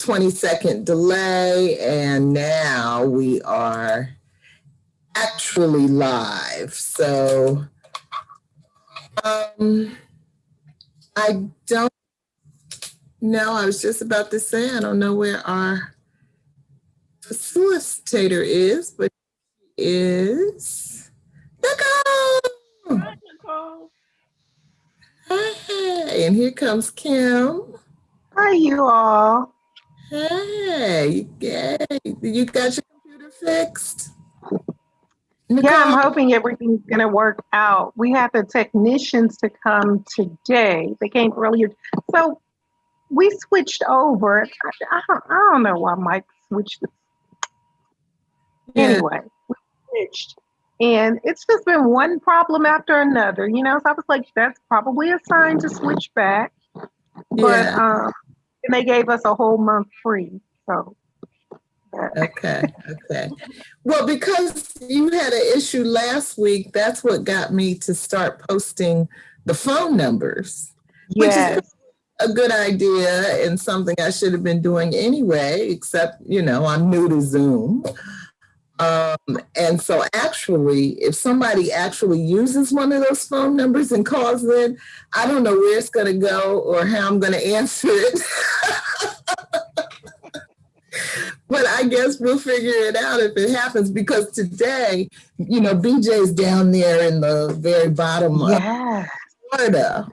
20-second delay, and now we are actually live. So I don't know. I was just about to say, I don't know where our facilitator is, but she is Nicole. Hi, Nicole. Hey, and here comes Kim. Hi, you all. Hey, yay. You got your computer fixed? Nicole? Yeah, I'm hoping everything's going to work out. We had the technicians to come today. They came earlier. So we switched over. I don't know why Mike switched. Anyway, we switched. And it's just been one problem after another, you know? So I was like, that's probably a sign to switch back. But and they gave us a whole month free. So. Okay. Well, because you had an issue last week, that's what got me to start posting the phone numbers, which is a good idea and something I should have been doing anyway, except, I'm new to Zoom. And so actually, if somebody actually uses one of those phone numbers and calls in, I don't know where it's going to go or how I'm going to answer it. But I guess we'll figure it out if it happens, because today, BJ's down there in the very bottom of Florida.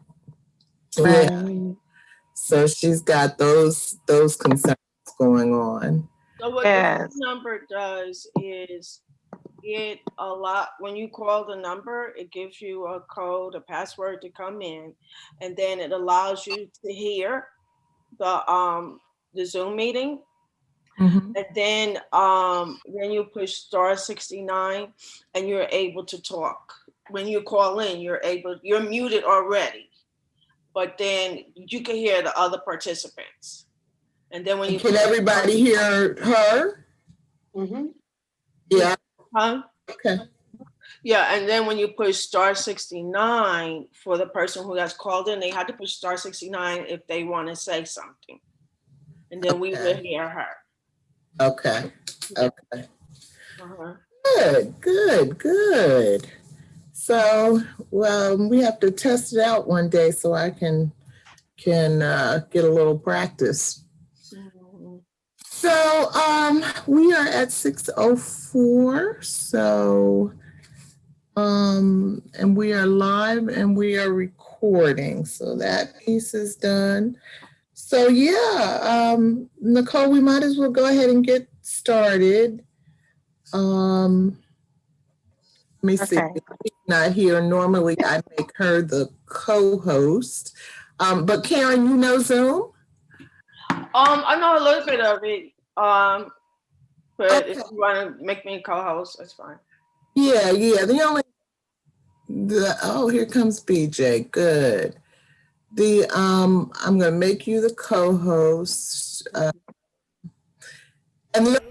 Right. Yeah. So she's got those concerns going on. So what the number does is when you call the number, it gives you a code, a password to come in, and then it allows you to hear the Zoom meeting. Mm-hmm. And then you push *69 and you're able to talk. When you call in, you're muted already, but then you can hear the other participants. And then when you can everybody hear her? Mm-hmm. Yeah. Huh? Okay. Yeah, and then when you push *69 for the person who has called in, they had to push *69 if they want to say something, and then we will hear her. Okay. Uh-huh. Good. So, we have to test it out one day so I can get a little practice. Mm-hmm. So, we are at 6:04. So, and we are live and we are recording. So that piece is done. So Nicole, we might as well go ahead and get started. Let me see. She's not here. Normally I make her the co-host. But Karen, you know Zoom? I know a little bit of it. But if you want to make me a co-host, that's fine. Yeah. Here comes BJ. Good. I'm gonna make you the co-host. And the reason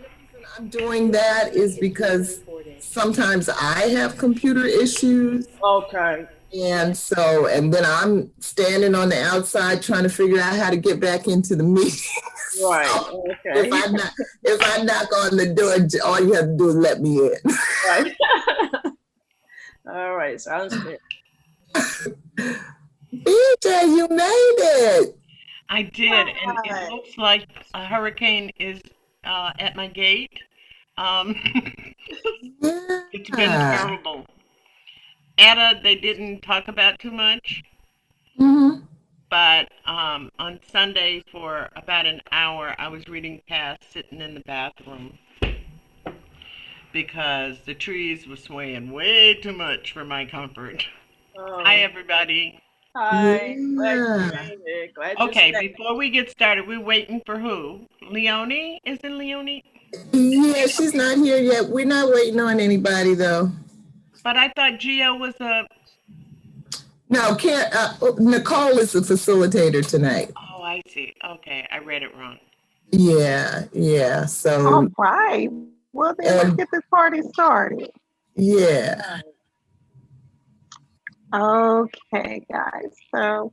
I'm doing that is because sometimes I have computer issues. Okay. And then I'm standing on the outside trying to figure out how to get back into the meeting. Right. Okay. If I knock on the door, all you have to do is let me in. Right. All right. Sounds good. BJ, you made it. I did, and it looks like a hurricane is at my gate. It's been terrible. Etta, they didn't talk about too much. Mm-hmm. But on Sunday for about an hour, I was reading Caste sitting in the bathroom because the trees were swaying way too much for my comfort. Oh. Hi, everybody. Hi. Yeah. Glad okay, before we get started, we're waiting for who? Leonie? Isn't Leonie? Yeah, she's not here yet. We're not waiting on anybody, though. But I thought Gio was a... No, Nicole is the facilitator tonight. Oh, I see. Okay, I read it wrong. Yeah. So. All right. Well, then let's get this party started. Yeah. Okay, guys. So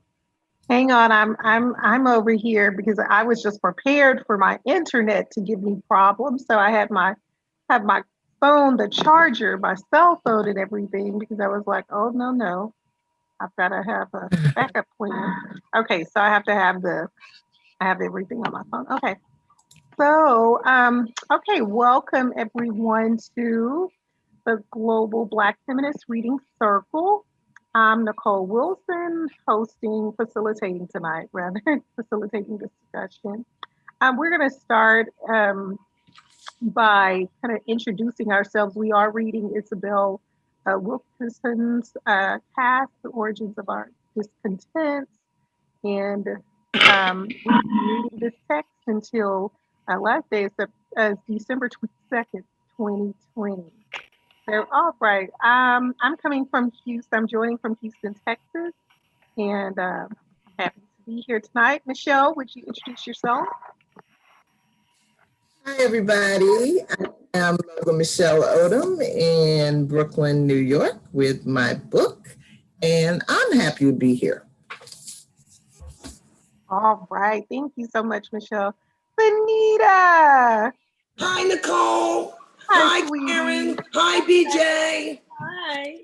Hang on, I'm over here because I was just prepared for my internet to give me problems. So I had my phone, the charger, my cell phone, and everything because I was like, oh no, I've got to have a backup plan. Okay, so I have everything on my phone. Okay, so okay, welcome everyone to the Global Black Feminist Reading Circle. I'm Nicole Wilson, facilitating tonight, rather, facilitating this discussion. We're going to start by kind of introducing ourselves. We are reading Isabel Wilkerson's Caste, The Origins of Our Discontents. And we'll be reading this text until our last day is December 22nd, 2020. So, all right. I'm coming from Houston. I'm joining from Houston, Texas, and happy to be here tonight. Michelle, would you introduce yourself? Hi, everybody. I am Michelle Odom in Brooklyn, New York, with my book, and I'm happy to be here. All right. Thank you so much, Michelle. Venita. Hi, Nicole. Hi, Karen. Hi, BJ. Hi.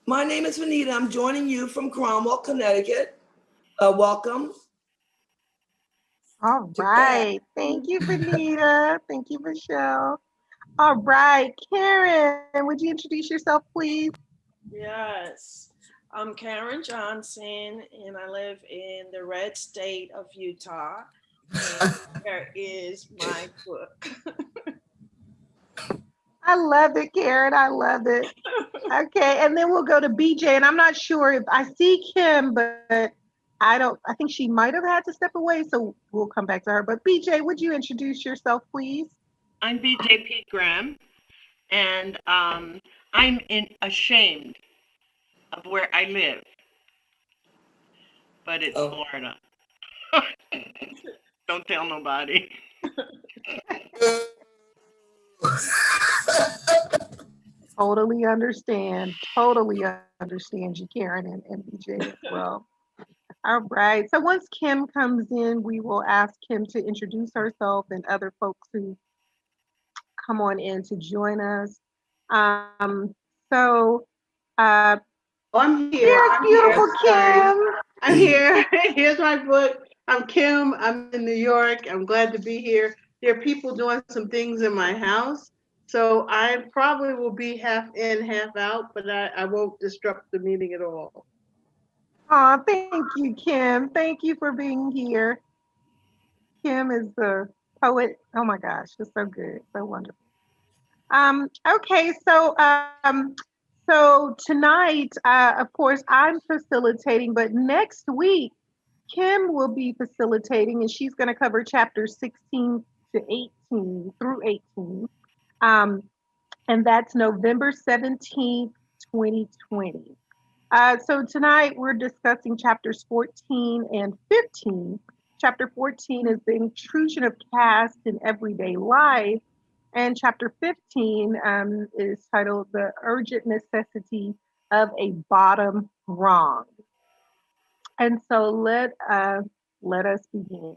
My name is Venita. I'm joining you from Cromwell, Connecticut. Welcome. All right. Thank you, Venita. Thank you, Michelle. All right. Karen, would you introduce yourself, please? Yes. I'm Karen Johnson, and I live in the red state of Utah. And here is my book. I love it, Karen. I love it. Okay, and then we'll go to BJ. And I'm not sure if I see Kim, but I think she might have had to step away, so we'll come back to her. But BJ, would you introduce yourself, please? I'm BJ P. Graham, and I'm ashamed of where I live, but it's Florida. Don't tell nobody. Totally understand you, Karen and BJ as well. All right, so once Kim comes in, we will ask Kim to introduce herself and other folks who come on in to join us. I'm here. Here's beautiful Kim. I'm here. Here's my book. I'm Kim. I'm in New York. I'm glad to be here. There are people doing some things in my house, so I probably will be half in, half out, but I won't disrupt the meeting at all. Oh, thank you, Kim. Thank you for being here. Kim is the poet. Oh my gosh, it's so good, so wonderful. Okay, so tonight, of course, I'm facilitating, but next week, Kim will be facilitating, and she's going to cover chapters 16 to 18 through 18. And that's November 17th, 2020. So tonight we're discussing chapters 14 and 15. Chapter 14 is the intrusion of caste in everyday life. And chapter 15 is titled The Urgent Necessity of a Bottom Wrong. And so let us begin.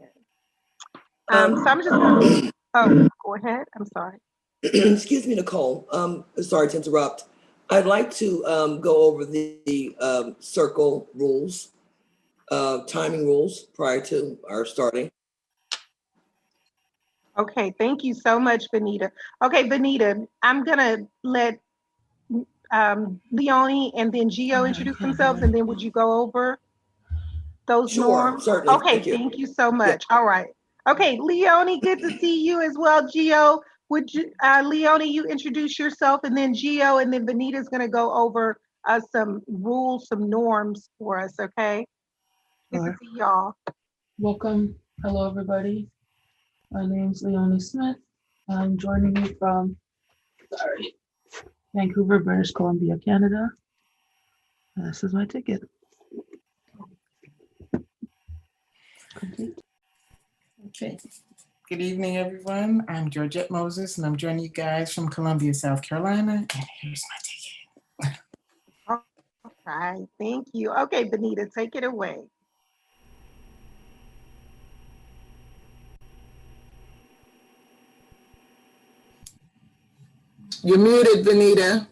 So I'm just going to, go ahead. I'm sorry. Excuse me, Nicole. Sorry to interrupt. I'd like to go over the circle rules, timing rules prior to our starting. Okay, thank you so much, Venita. Okay, Venita, I'm gonna let Leonie and then Gio introduce themselves, and then would you go over those norms? Certainly. Okay, thank you so much. Yeah. All right. Okay, Leonie, good to see you as well. Gio, would you, Leonie, you introduce yourself, and then Gio, and then Venita's gonna go over some rules, some norms for us, okay? Good to see y'all. Welcome. Hello, everybody. My name's Leonie Smith. I'm joining you from, Vancouver, British Columbia, Canada. This is my ticket. Okay. Good evening, everyone. I'm Georgette Moses, and I'm joining you guys from Columbia, South Carolina. And here's my ticket. right, thank you. Okay, Venita, take it away. You're muted, Venita.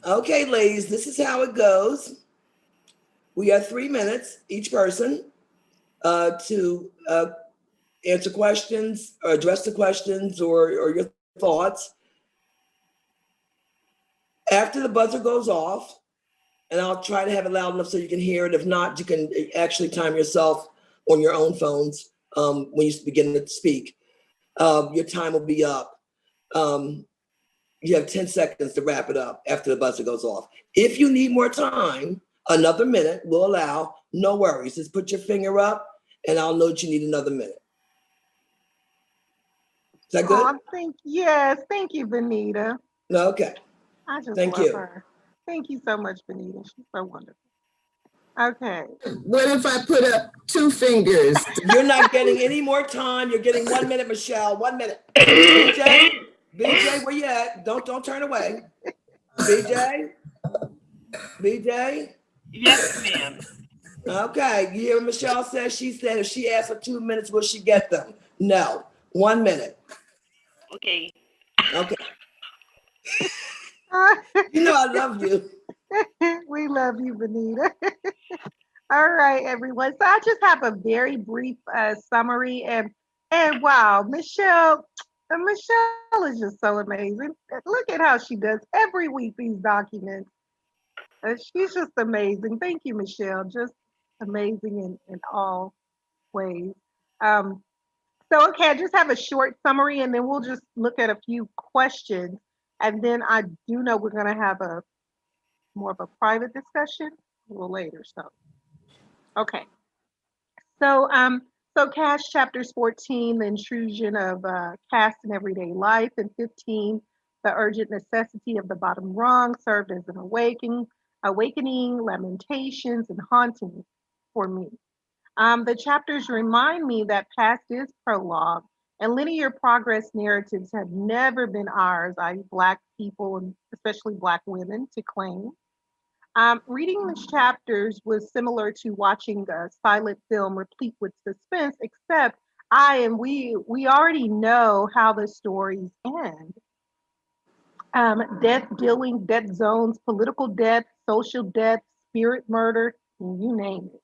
Okay, ladies, this is how it goes. We have 3 minutes, each person, to answer questions or address the questions or your thoughts. After the buzzer goes off, and I'll try to have it loud enough so you can hear it. If not, you can actually time yourself on your own phones when you begin to speak. Your time will be up. You have 10 seconds to wrap it up after the buzzer goes off. If you need more time, another minute will allow, no worries. Just put your finger up and I'll know that you need another minute. Is that good? Yes, thank you, Venita. Okay. I just Thank love you. her. Thank you so much, Venita. She's so wonderful. Okay. What if I put up 2 fingers? You're not getting any more time. You're getting 1 minute, Michelle. 1 minute. BJ, where you at? Don't turn away. BJ? Yes, ma'am. Okay, you hear what Michelle says? She said if she asks for 2 minutes, will she get them? No, 1 minute. Okay. Okay. You know I love you. We love you, Venita. All right, everyone. So I just have a very brief summary, and wow, Michelle is just so amazing. Look at how she does every week these documents. She's just amazing. Thank you, Michelle. Just amazing in all ways. So okay, I just have a short summary, and then we'll just look at a few questions, and then I do know we're going to have a more of a private discussion a little later. So okay. So Caste chapters 14, the intrusion of caste in everyday life, and 15, the urgent necessity of the bottom rung, served as an awakening, lamentations, and hauntings for me. The chapters remind me that past is prologue, and linear progress narratives have never been ours, i.e., Black people, and especially Black women, to claim. Reading these chapters was similar to watching a silent film replete with suspense, except we already know how the stories end. Death dealing, death zones, political death, social death, spirit murder, you name it.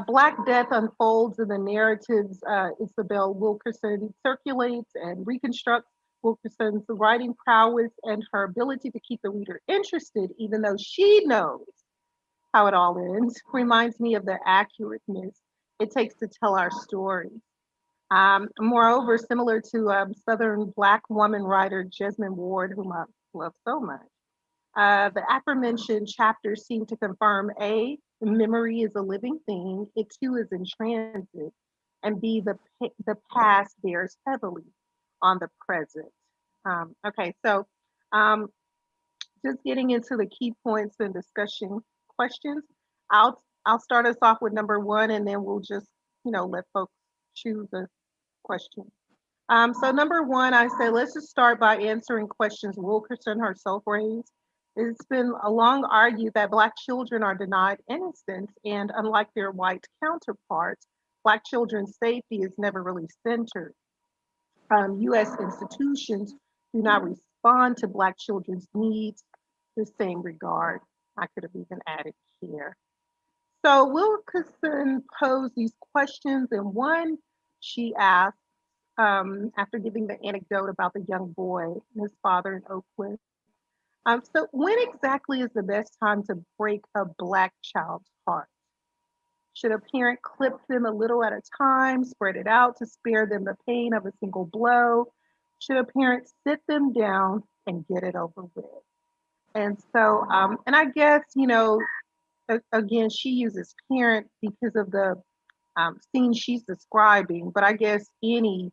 Black death unfolds in the narratives Isabel Wilkerson circulates and reconstructs. Wilkerson's writing prowess and her ability to keep the reader interested, even though she knows how it all ends, reminds me of the accurateness it takes to tell our story. Moreover, similar to Southern Black woman writer Jesmyn Ward, whom I love so much, the aforementioned chapters seem to confirm A, memory is a living thing, it too is in transit, and B, the past bears heavily on the present. Okay, so just getting into the key points and discussion questions. I'll start us off with number 1, and then we'll just let folks choose a question. So number 1, I say let's just start by answering questions Wilkerson herself raised. It's been long argued that Black children are denied innocence, and unlike their white counterparts, Black children's safety is never really centered. U.S. institutions do not respond to Black children's needs the same regard. I could have even added care. So Wilkerson posed these questions, and one she asked, after giving the anecdote about the young boy and his father in Oakland. So when exactly is the best time to break a Black child's heart? Should a parent clip them a little at a time, spread it out to spare them the pain of a single blow? Should a parent sit them down and get it over with? And so, and I guess, again, she uses parent because of the scene she's describing, but I guess any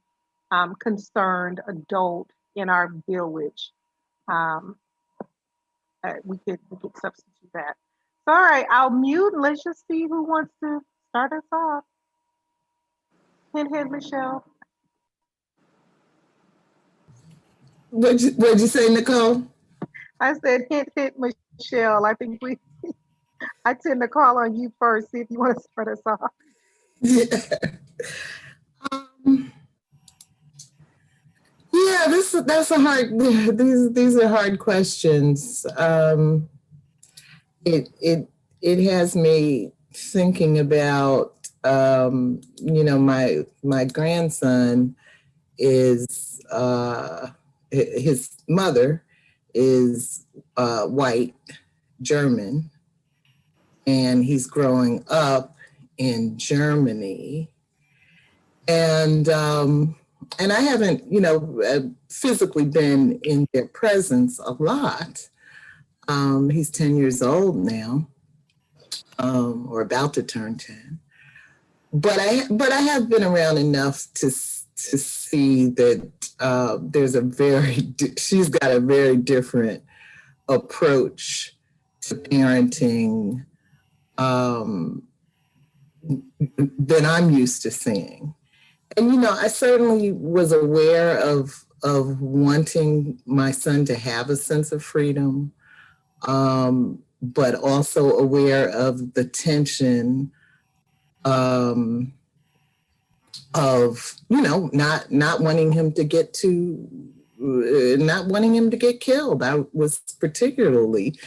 concerned adult in our village, we could substitute that. So, all right, I'll mute and let's just see who wants to start us off. Pinhead Michelle. What'd you say, Nicole? I said, hint, Michelle. I tend to call on you first, see if you want to start us off. Yeah. Yeah, that's a hard. These are hard questions. It has me thinking about my grandson is his mother is white German, and he's growing up in Germany, and I haven't physically been in their presence a lot. He's 10 years old now, or about to turn 10. But I have been around enough to see that she's got a very different approach to parenting than I'm used to seeing. And I certainly was aware of wanting my son to have a sense of freedom, but also aware of the tension of not wanting him to get killed. I was particularly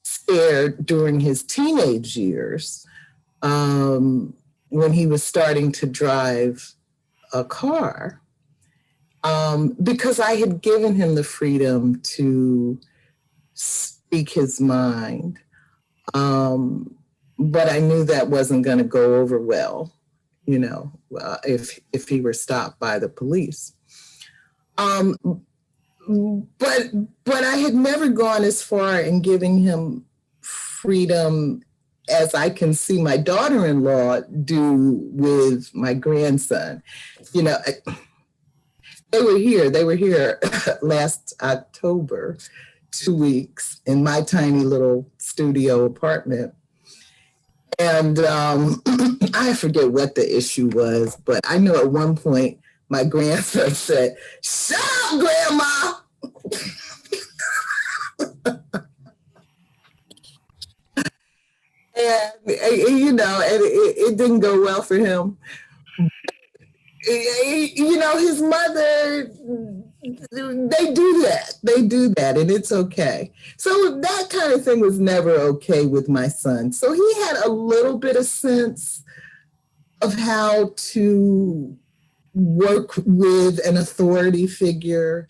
scared during his teenage years when he was starting to drive a car, because I had given him the freedom to speak his mind, but I knew that wasn't going to go over well, if he were stopped by the police. But I had never gone as far in giving him freedom as I can see my daughter-in-law do with my grandson. They were here last October, 2 weeks in my tiny little studio apartment. And I forget what the issue was, but I know at one point my grandson said, "Shut up, Grandma." And it didn't go well for him. His mother, they do that, and it's okay. So that kind of thing was never okay with my son. So he had a little bit of sense of how to work with an authority figure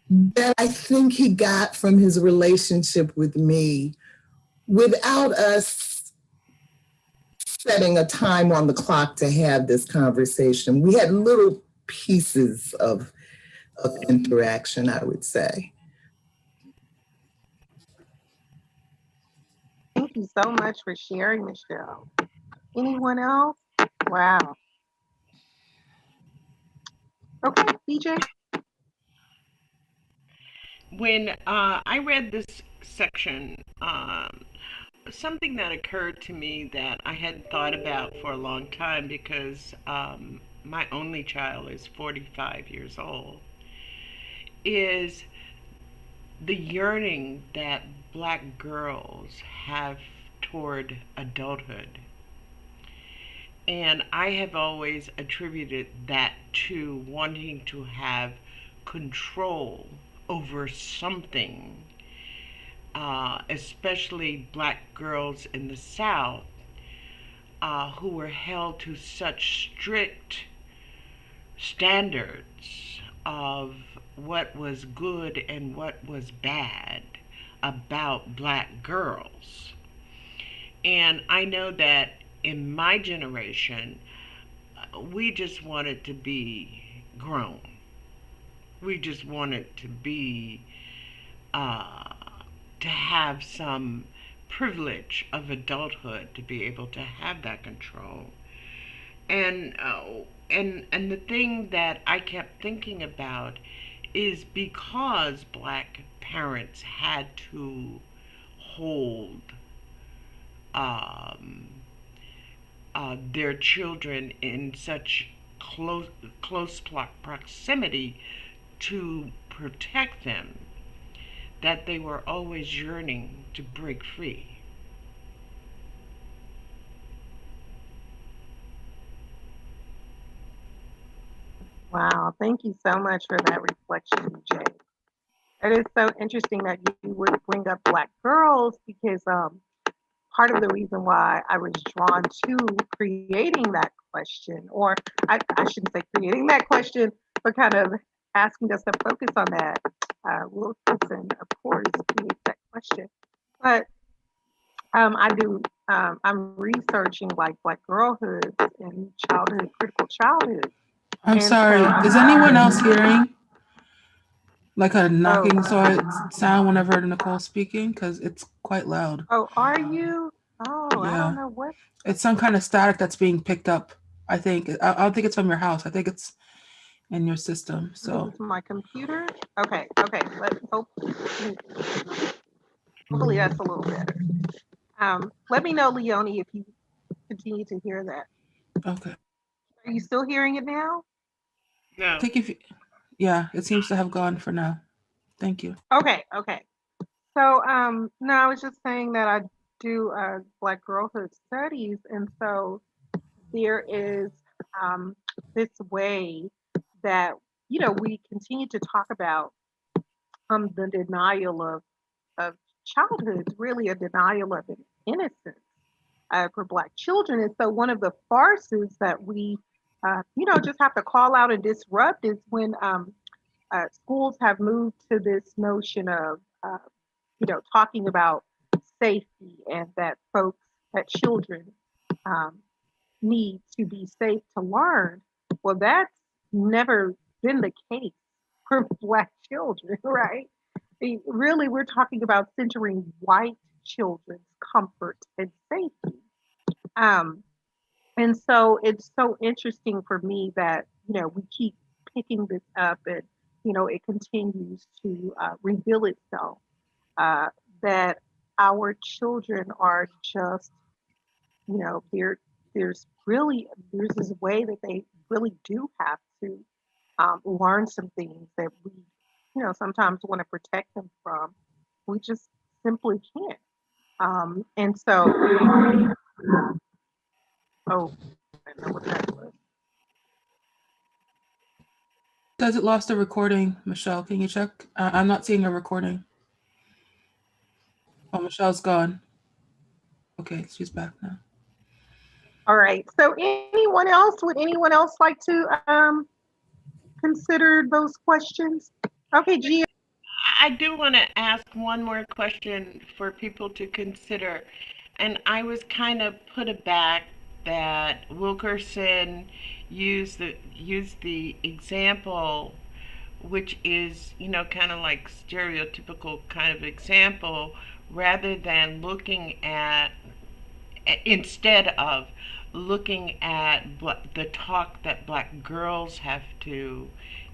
that I think he got from his relationship with me without us setting a time on the clock to have this conversation. We had little pieces of interaction, I would say. Thank you so much for sharing, Michelle. Anyone else? Wow. Okay, BJ. When I read this section, something that occurred to me that I hadn't thought about for a long time, because my only child is 45 years old, is the yearning that Black girls have toward adulthood. And I have always attributed that to wanting to have control over something, especially Black girls in the South, who were held to such strict standards of what was good and what was bad about Black girls. And I know that in my generation, we just wanted to be grown. We just wanted to be, to have some privilege of adulthood, to be able to have that control. And the thing that I kept thinking about is because Black parents had to hold their children in such close proximity to protect them, that they were always yearning to break free. Wow, thank you so much for that reflection, Jay. It is so interesting that you would bring up Black girls because part of the reason why I was drawn to creating that question, or I shouldn't say creating that question, but kind of asking us to focus on that. Wilkerson, of course, creates that question. But I'm researching like Black girlhood and childhood, critical childhood. I'm And sorry. so, Is anyone else hearing like a oh, knocking sound whenever I heard Nicole speaking? Because it's quite loud. oh, are you? Oh, I don't Yeah. know what. It's some kind of static that's being picked up. I think. I don't think it's from your house. I think it's in your system. So This is my computer. Okay, okay. Let's hope. Hopefully that's a little better. Let me know, Leonie, if you continue to hear that. okay. Are you still hearing it now? No. I think if yeah, it seems to have gone for now. Thank you. Okay, okay. So no, I was just saying that I do Black girlhood studies, and so there is this way that we continue to talk about the denial of childhood, really a denial of innocence for Black children. And so one of the farces that we, just have to call out and disrupt is when schools have moved to this notion of, talking about safety and that children um, need to be safe to learn. Well, that's never been the case for Black children, right? Really, we're talking about centering white children's comfort and safety. Um, and so it's so interesting for me that, we keep picking this up and, it continues to reveal itself uh, that our children are just, there's this way that they really do have to learn some things that we, sometimes want to protect them from. We just simply can't. And so, oh, I don't know what that was. Does it lost the recording, Michelle? Can you check? I'm not seeing a recording. Oh, Michelle's gone. Okay, she's back now. All right. So, would anyone else like to consider those questions? Okay, Gia. I do want to ask one more question for people to consider. And I was kind of put aback that Wilkerson used the example, which is, kind of like stereotypical kind of example, rather than instead of looking at the talk that Black girls have to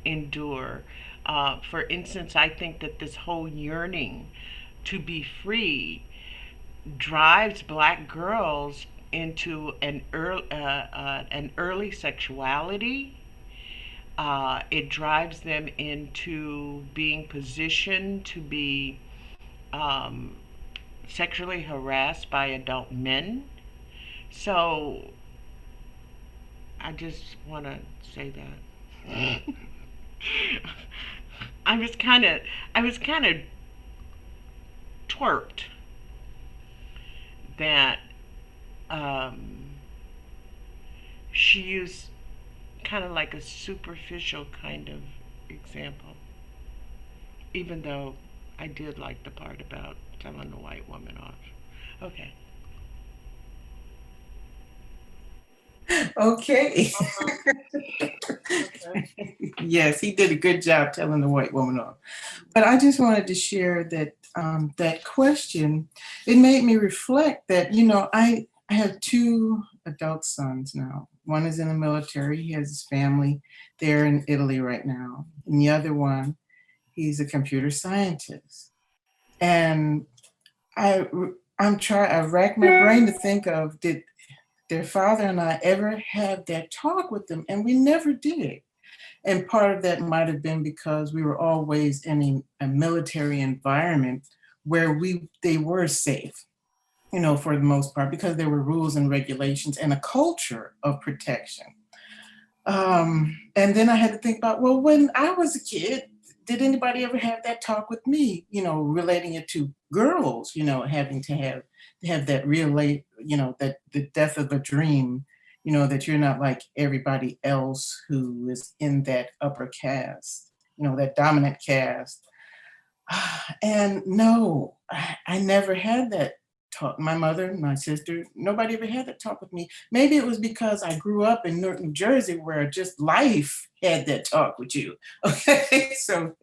endure. For instance, I think that this whole yearning to be free drives Black girls into an early sexuality. It drives them into being positioned to be um, sexually harassed by adult men. So I just want to say that. I was kind of twerked that um, she used kind of like a superficial kind of example, even though I did like the part about telling the white woman off. Okay. Okay. Okay. Yes, he did a good job telling the white woman off. But I just wanted to share that that question. It made me reflect that, I have two adult sons now. One is in the military. He has his family there in Italy right now. And the other one, he's a computer scientist. And I racked my brain to think of, did their father and I ever have that talk with them? And we never did. And part of that might have been because we were always in a military environment where they were safe, you know, for the most part, because there were rules and regulations and a culture of protection. And then I had to think about, well, when I was a kid, did anybody ever have that talk with me, you know, relating it to girls, you know, having to have that you know, that the death of a dream, you know, that you're not like everybody else who is in that upper caste, you know, that dominant caste. And no, I never had that talk. My mother, my sister, nobody ever had that talk with me. Maybe it was because I grew up in Newark, New Jersey, where just life had that talk with you. Okay, so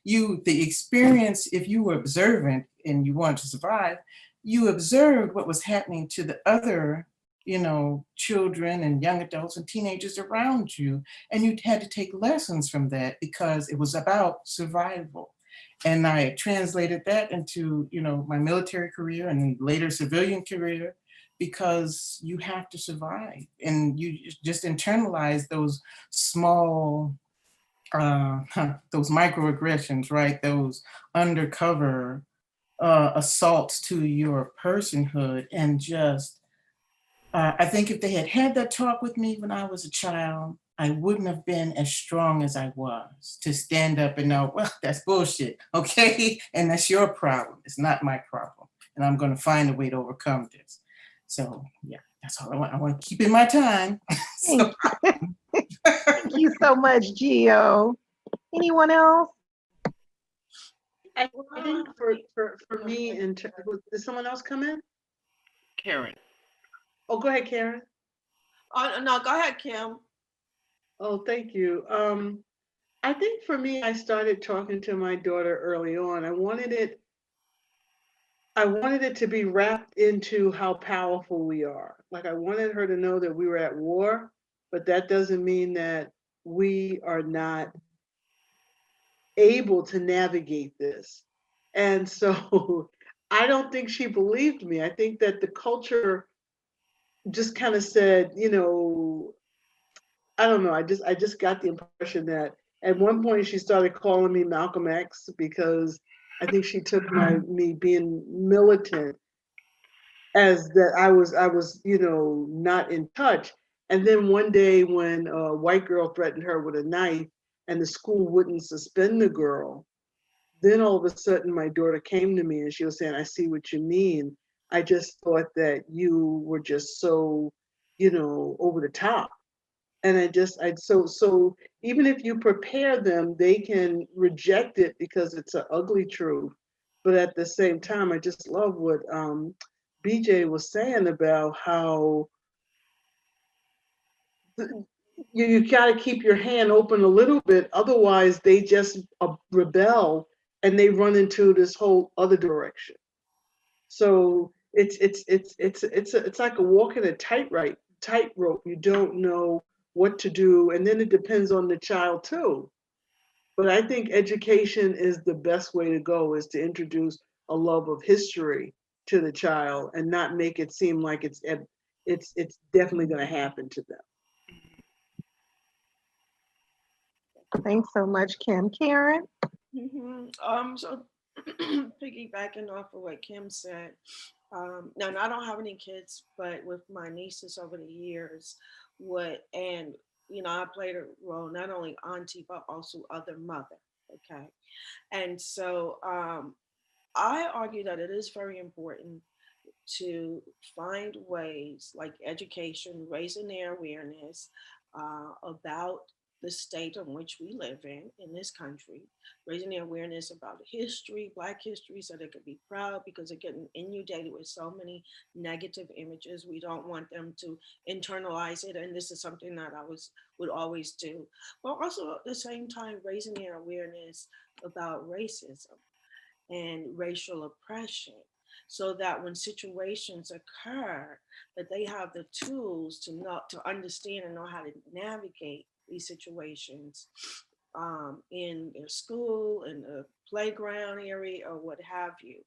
the experience, if you were observant and you wanted to survive, you observed what was happening to the other, you know, children and young adults and teenagers around you. And you had to take lessons from that because it was about survival. And I translated that into, you know, my military career and later civilian career, because you have to survive and you just internalize those small, those microaggressions, right? Those undercover assaults to your personhood. And just, I think if they had had that talk with me when I was a child, I wouldn't have been as strong as I was to stand up and know, well, that's bullshit, okay? And that's your problem. It's not my problem. And I'm going to find a way to overcome this. So, yeah, that's all I want. I want to keep in my time. Thank you so much, Gio. Anyone else? I think for me, did someone else come in? Karen. Oh, go ahead, Karen. Oh, no, go ahead, Kim. Oh, thank you. I think for me, I started talking to my daughter early on. I wanted it to be wrapped into how powerful we are. Like, I wanted her to know that we were at war, but that doesn't mean that we are not able to navigate this. And so I don't think she believed me. I think that the culture just kind of said, you know, I don't know. I just got the impression that at one point she started calling me Malcolm X because I think she took me being militant as that I was, you know, not in touch. And then one day when a white girl threatened her with a knife and the school wouldn't suspend the girl, then all of a sudden my daughter came to me and she was saying, I see what you mean. I just thought that you were just so, you know, over the top. And so even if you prepare them, they can reject it because it's an ugly truth. But at the same time, I just love what BJ was saying about how you got to keep your hand open a little bit. Otherwise, they just rebel and they run into this whole other direction. So it's like a walking a tightrope. You don't know what to do, and then it depends on the child too. But I think education is the best way to go, is to introduce a love of history to the child and not make it seem like it's definitely going to happen to them. Thanks so much, Kim. Karen? So piggybacking off of what Kim said, now I don't have any kids, but with my nieces over the years, and you know, I played a role not only auntie but also other mother. Okay, and so I argue that it is very important to find ways like education, raising their awareness about the state in which we live in this country, raising their awareness about history, Black history, so they could be proud, because they're getting inundated with so many negative images. We don't want them to internalize it, and this is something that I would always do. But also at the same time, raising their awareness about racism and racial oppression, so that when situations occur, that they have the tools to understand and know how to navigate these situations in their school, in the playground area, or what have you.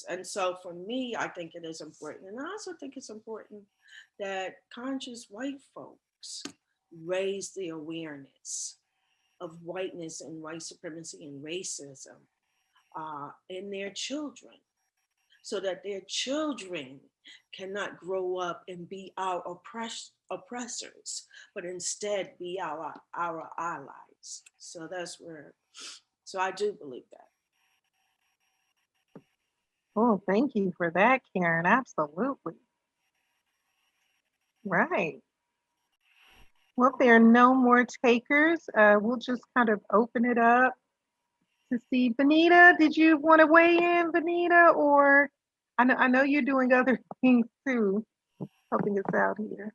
And so for me, I think it is important. And I also think it's important that conscious white folks raise the awareness of whiteness and white supremacy and racism in their children, so that their children cannot grow up and be our oppressors, but instead be our allies. So that's where, so I do believe that. Oh, thank you for that, Karen. Absolutely. Right. Well, if there are no more takers, we'll just kind of open it up to see. Venita, did you want to weigh in, Venita? Or I know you're doing other things too, helping us out here.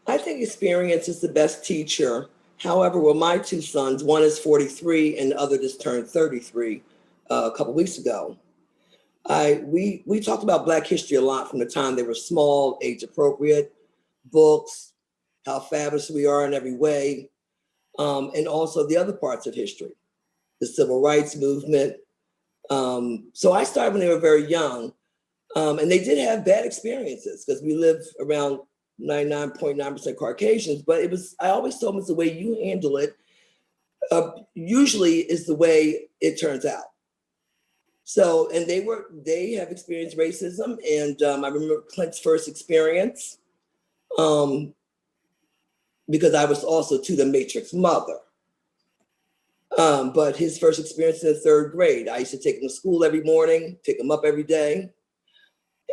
I think experience is the best teacher. However, with my two sons, one is 43 and the other just turned 33 a couple weeks ago. We talked about Black history a lot from the time they were small, age appropriate, books, how fabulous we are in every way, and also the other parts of history, the civil rights movement. So I started when they were very young, and they did have bad experiences because we live around 99.9% Caucasians, but I always told them it's the way you handle it, usually is the way it turns out. So, and they have experienced racism. And I remember Clint's first experience because I was also to the Matrix mother. But his first experience in the 3rd grade, I used to take him to school every morning, pick him up every day.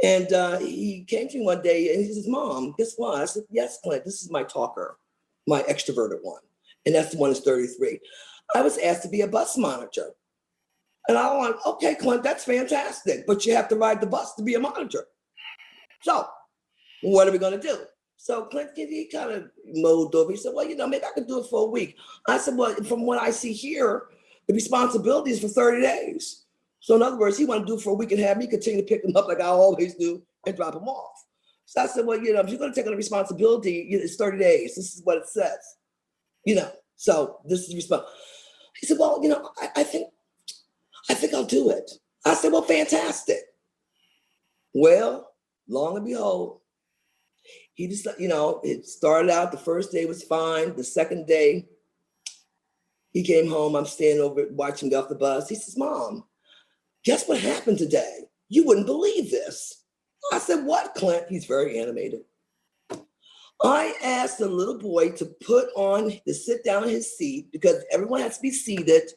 And he came to me one day and he says, "Mom, guess what?" I said, "Yes, Clint, this is my talker, my extroverted one." And that's the one who's 33. I was asked to be a bus monitor. And I went, "Okay, Clint, that's fantastic, but you have to ride the bus to be a monitor. So what are we going to do?" So Clint, he kind of mulled over. He said, "Well, maybe I could do it for a week." I said, "Well, from what I see here, the responsibility is for 30 days. So in other words, he wanted to do it for a week and have me continue to pick him up like I always do and drop him off." So I said, "Well, if you're going to take on the responsibility, it's 30 days. This is what it says. So this is the response." He said, "Well, I think I'll do it." I said, "Well, fantastic." Well, long and behold, he just, it started out, the first day was fine. The second day, he came home. I'm standing over watching him off the bus. He says, "Mom, guess what happened today? You wouldn't believe this." I said, "What, Clint?" He's very animated. I asked the little boy to sit down in his seat because everyone has to be seated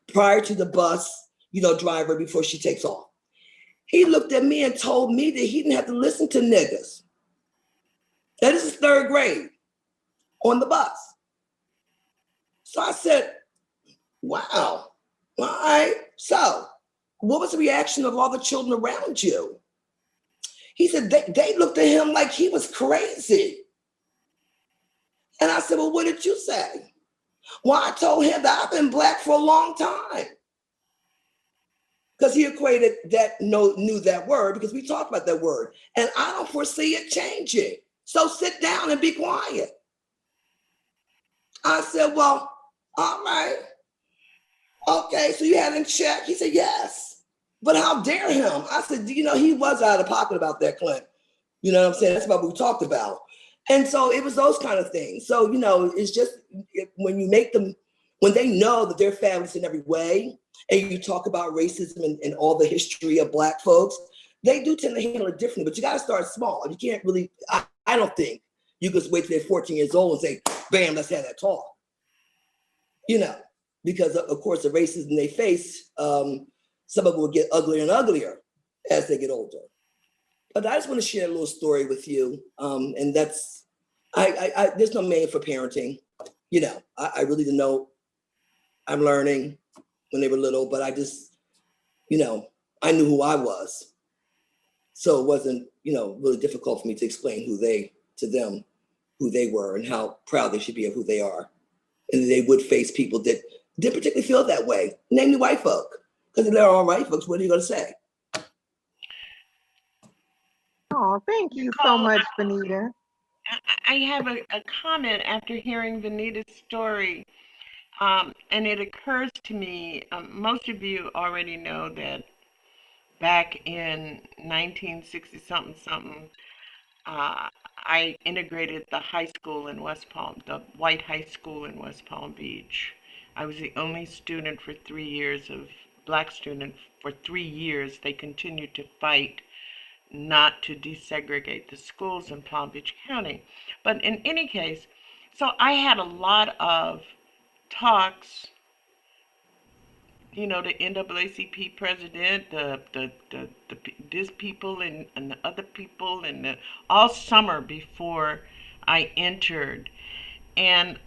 prior to the bus, driver before she takes off. He looked at me and told me that he didn't have to listen to niggas. That is 3rd grade on the bus. So I said, "Wow, all right. So what was the reaction of all the children around you?" He said, they looked at him like he was crazy. And I said, "Well, what did you say?" "Well, I told him that I've been Black for a long time." Because he equated that, knew that word because we talked about that word. "And I don't foresee it changing. So sit down and be quiet." I said, "Well, all right. Okay, so you had him check?" He said, "Yes. But how dare him?" I said, he was out of pocket about that, Clint. You know what I'm saying? That's about what we talked about. And so it was those kind of things. So, it's just when you make them, when they know that they're fabulous in every way, and you talk about racism and all the history of Black folks, they do tend to handle it differently. But you got to start small. You can't really, I don't think you can wait till they're 14 years old and say, "Bam, let's have that talk." Because of course the racism they face, some of it will get uglier and uglier as they get older. But I just want to share a little story with you. And that's, there's no manual for parenting. I really didn't know. I'm learning when they were little, but I just, I knew who I was. So it wasn't, really difficult for me to explain to them who they were and how proud they should be of who they are. And they would face people that didn't particularly feel that way, namely white folk. Because if they're all white folks, what are you going to say? Oh, thank you so much, Venita. I have a comment after hearing Venita's story. And it occurs to me, most of you already know that back in 1960 something, I integrated the high school in West Palm, the white high school in West Palm Beach. I was the only student for 3 years of black student for 3 years. They continued to fight not to desegregate the schools in Palm Beach County. But in any case, so I had a lot of talks, you know, the NAACP president, this people and the other people, and all summer before I entered, and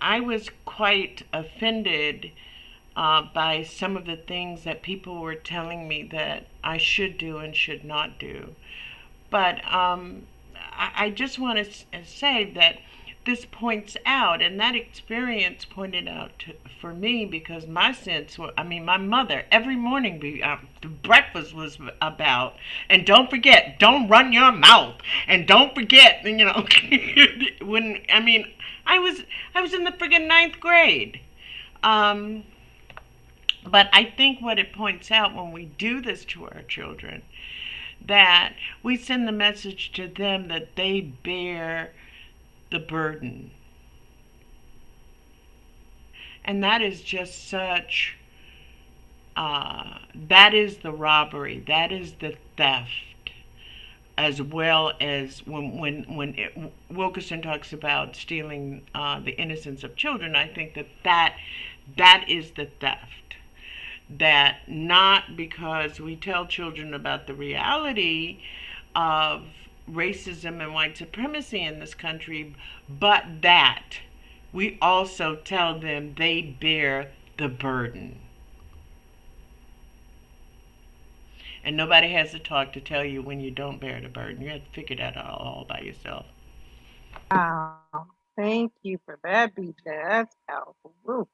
I was quite offended by some of the things that people were telling me that I should do and should not do. But I just want to say that this points out, and that experience pointed out for me, because my sense, I mean, my mother, every morning, the breakfast was about, and don't forget, don't run your mouth, and don't forget, you know, when, I mean, I was in the friggin' ninth grade. But I think what it points out when we do this to our children, that we send the message to them that they bear the burden. And that is just such, that is the robbery, that is the theft, as well as when Wilkerson talks about stealing the innocence of children. I think that is the theft. That not because we tell children about the reality of racism and white supremacy in this country, but that we also tell them they bear the burden. And nobody has to talk to tell you when you don't bear the burden. You have to figure that out all by yourself. Wow. Thank you for that, BJ. That's powerful. Woo.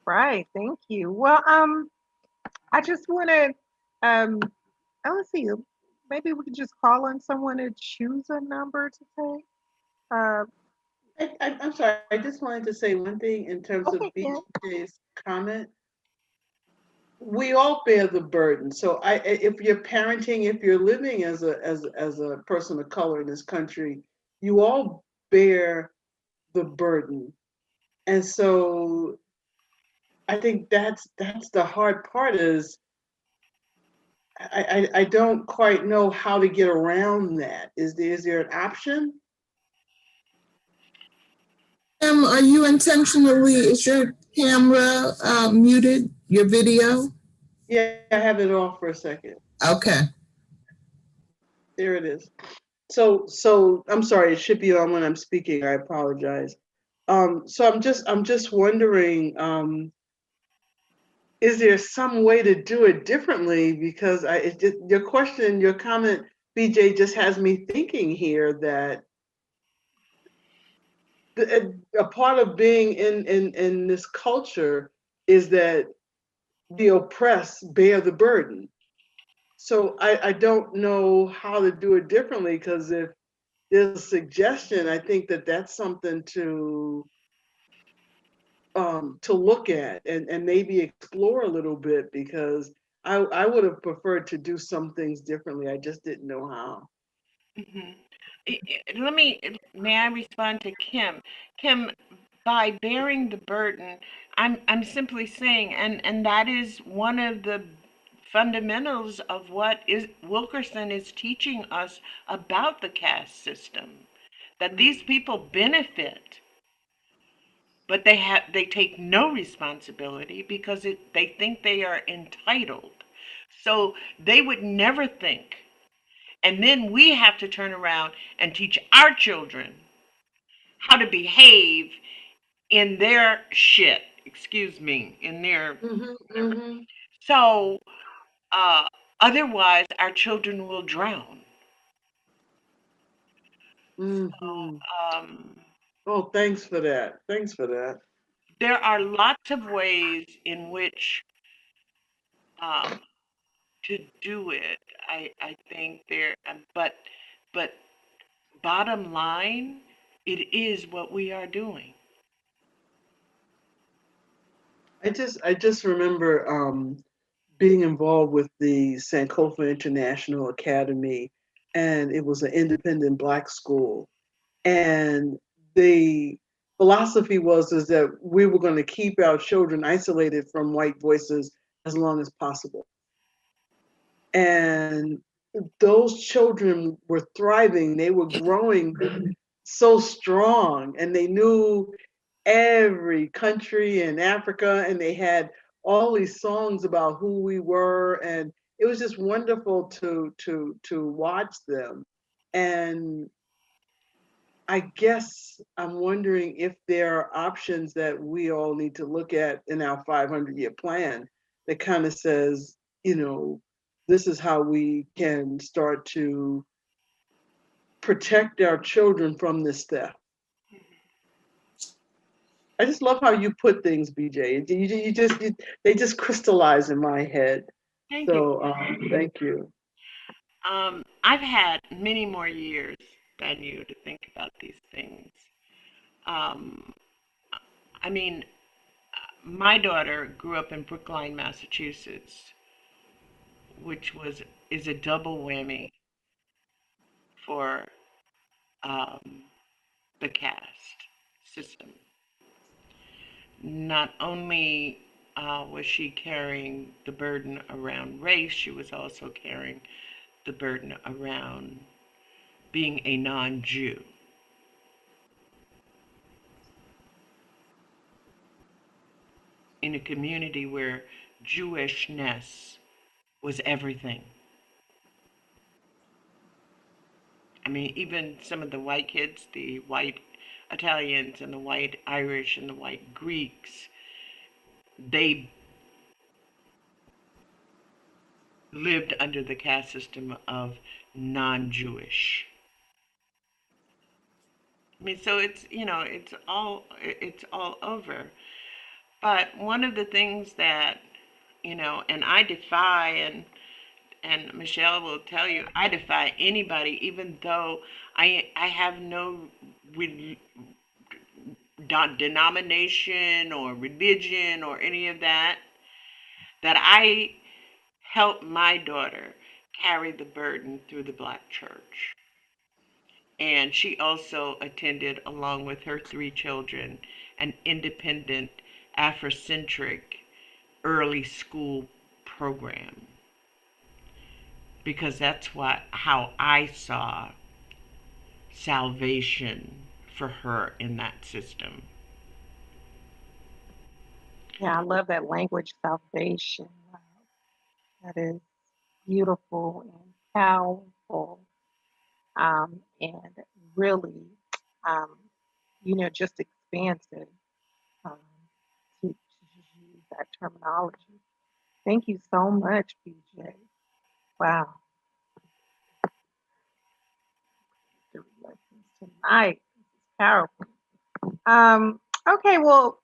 Right. Thank you. Well, I just want to, let's see, maybe we could just call on someone to choose a number to take. I'm sorry, I just wanted to say one thing in terms of Okay, yeah. BJ's comment. We all bear the burden. So if you're parenting, if you're living as a person of color in this country, you all bear the burden. And so I think that's the hard part is I don't quite know how to get around that. Is there an option? Are you intentionally, is your camera muted, your video? Yeah, I have it off for a second. Okay. There it is. So I'm sorry, it should be on when I'm speaking. I apologize. So I'm just wondering, is there some way to do it differently? Because your question, your comment, BJ, just has me thinking here that a part of being in this culture is that the oppressed bear the burden. So I don't know how to do it differently, because if there's a suggestion, I think that's something to look at and maybe explore a little bit, because I would have preferred to do some things differently. I just didn't know how. Mm-hmm. May I respond to Kim? Kim, by bearing the burden, I'm simply saying, and that is one of the fundamentals of what Wilkerson is teaching us about the caste system, that these people benefit, but they take no responsibility because they think they are entitled. So they would never think. And then we have to turn around and teach our children how to behave in their shit, excuse me, in their. Mm-hmm, mm-hmm. So otherwise our children will drown. Mm-hmm. Um, Oh, thanks for that. Thanks for that. there are lots of ways in which um, to do it. I think but bottom line, it is what we are doing. I just remember being involved with the Sankofa International Academy, and it was an independent Black school. And the philosophy is that we were going to keep our children isolated from white voices as long as possible. And those children were thriving, they were growing so strong, and they knew every country in Africa, and they had all these songs about who we were, and it was just wonderful to watch them. And I guess I'm wondering if there are options that we all need to look at in our 500-year plan that kind of says, this is how we can start to protect our children from this theft. I just love how you put things, BJ. They just crystallize in my head. Thank you. Thank you. I've had many more years than you to think about these things. I mean, my daughter grew up in Brookline, Massachusetts, which is a double whammy for the caste system. Not only was she carrying the burden around race, she was also carrying the burden around being a non-Jew. In a community where Jewishness was everything. I mean, even some of the white kids, the white Italians and the white Irish and the white Greeks, they lived under the caste system of non-Jewish. I mean, so it's all over. But one of the things that, and I defy, and Michelle will tell you, I defy anybody, even though I have no denomination or religion or any of that, that I helped my daughter carry the burden through the Black church. And she also attended, along with her 3 children, an independent Afrocentric early school program, because that's how I saw salvation for her in that system. Yeah, I love that language, salvation. Wow. That is beautiful and powerful, and really, just expansive, um, to use that terminology. Thank you so much, BJ. Wow. The lessons tonight. This is powerful. Okay, well,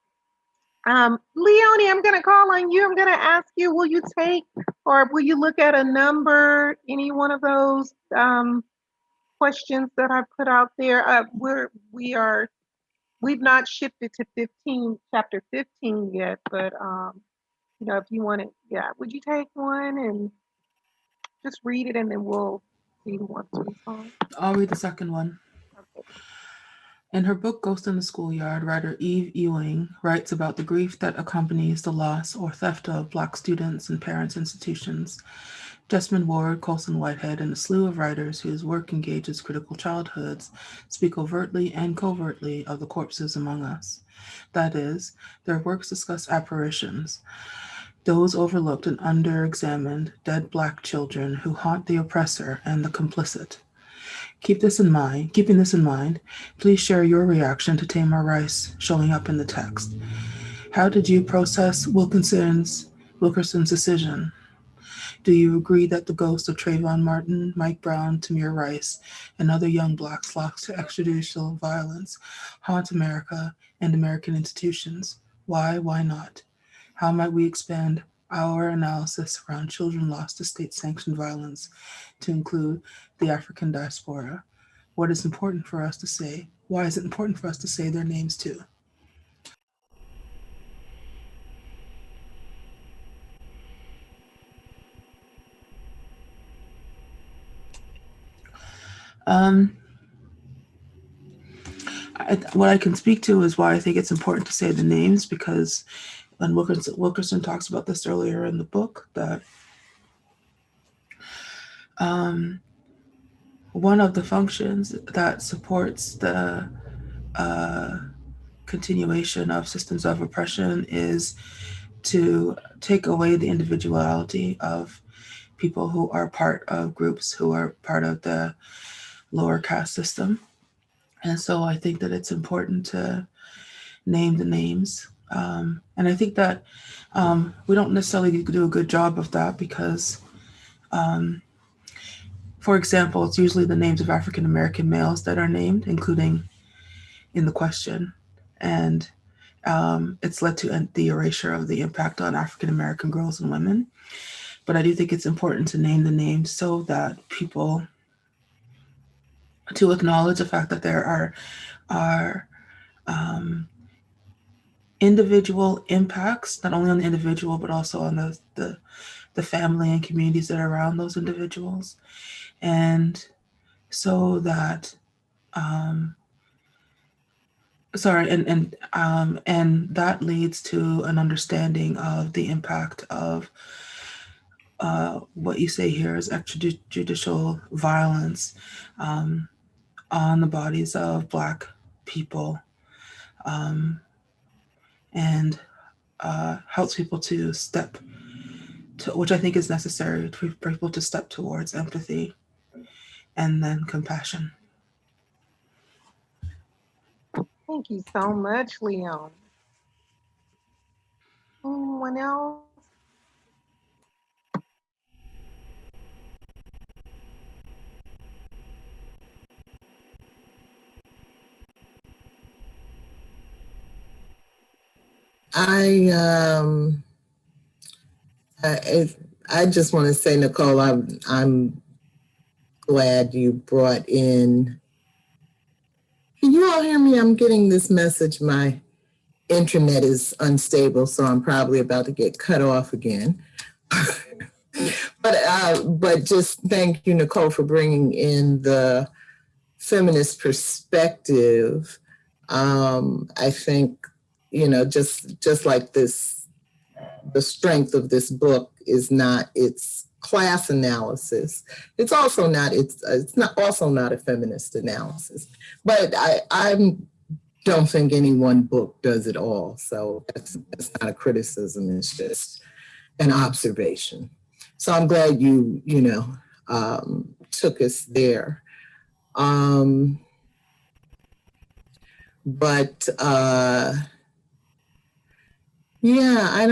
Leonie, I'm going to call on you. I'm going to ask you, will you take or will you look at a number, any one of those questions that I put out there? We've not shifted to chapter 15 yet, but if you want to, would you take one and just read it, and then we'll see who wants to respond? I'll read the second one. Okay. In her book Ghost in the Schoolyard, writer Eve Ewing writes about the grief that accompanies the loss or theft of Black students and parents' institutions. Jessamine Ward, Colson Whitehead, and a slew of writers whose work engages critical childhoods speak overtly and covertly of the corpses among us. That is, their works discuss apparitions, those overlooked and under-examined dead Black children who haunt the oppressor and the complicit. Keeping this in mind, please share your reaction to Tamar Rice showing up in the text. How did you process Wilkerson's decision? Do you agree that the ghosts of Trayvon Martin, Mike Brown, Tamir Rice, and other young Blacks lost to extrajudicial violence haunt America and American institutions? Why not? How might we expand our analysis around children lost to state-sanctioned violence to include the African diaspora? What is important for us to say? Why is it important for us to say their names too? What I can speak to is why I think it's important to say the names, because when Wilkerson talks about this earlier in the book, that one of the functions that supports the continuation of systems of oppression is to take away the individuality of people who are part of groups who are part of the lower caste system. And so I think that it's important to name the names. And I think that we don't necessarily do a good job of that because, for example, it's usually the names of African American males that are named, including in the question. And it's led to the erasure of the impact on African American girls and women. But I do think it's important to name the names so that people, to acknowledge the fact that there are individual impacts, not only on the individual, but also on the family and communities that are around those individuals. And so that, and that leads to an understanding of the impact of what you say here is extrajudicial violence on the bodies of Black people, and helps people to step to, which I think is necessary for people to step towards empathy and then compassion. Thank you so much, Leon. Anyone else? I just want to say, Nicole, I'm glad you brought in. Can you all hear me? I'm getting this message. My internet is unstable, so I'm probably about to get cut off again. But just thank you, Nicole, for bringing in the feminist perspective. I think, just like this, the strength of this book is not its class analysis. It's also not a feminist analysis. But I don't think any one book does it all. So that's not a criticism. It's just an observation. So I'm glad you took us there. But yeah, I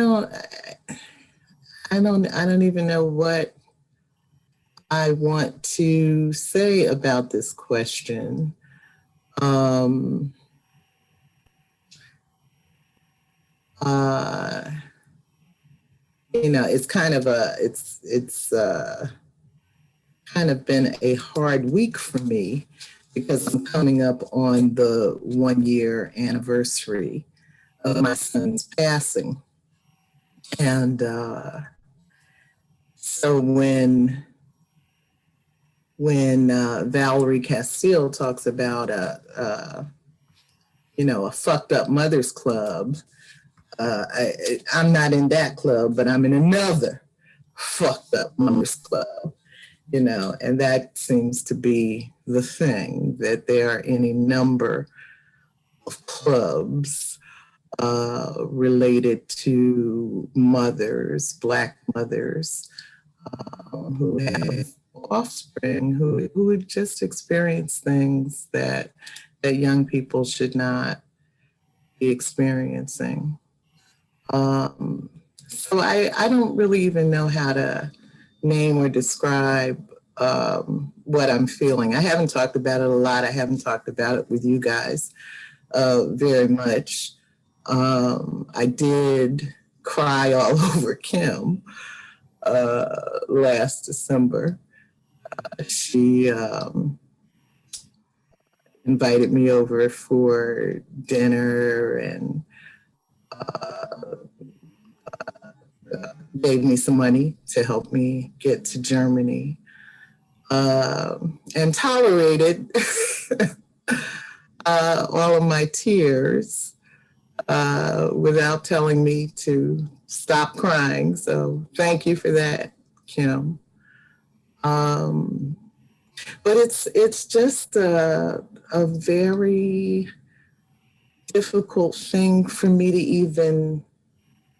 don't even know what I want to say about this question. It's kind of been a hard week for me because I'm coming up on the 1-year anniversary of my son's passing. And so when Valerie Castile talks about a fucked up mothers club, I'm not in that club, but I'm in another fucked up mothers club, and that seems to be the thing, that there are any number of clubs related to mothers, Black mothers, who have offspring who have just experienced things that young people should not be experiencing. So I don't really even know how to name or describe what I'm feeling. I haven't talked about it a lot. I haven't talked about it with you guys very much. I did cry all over Kim last December. She invited me over for dinner and gave me some money to help me get to Germany. and tolerated all of my tears without telling me to stop crying. So thank you for that, Kim. But it's just a very difficult thing for me to even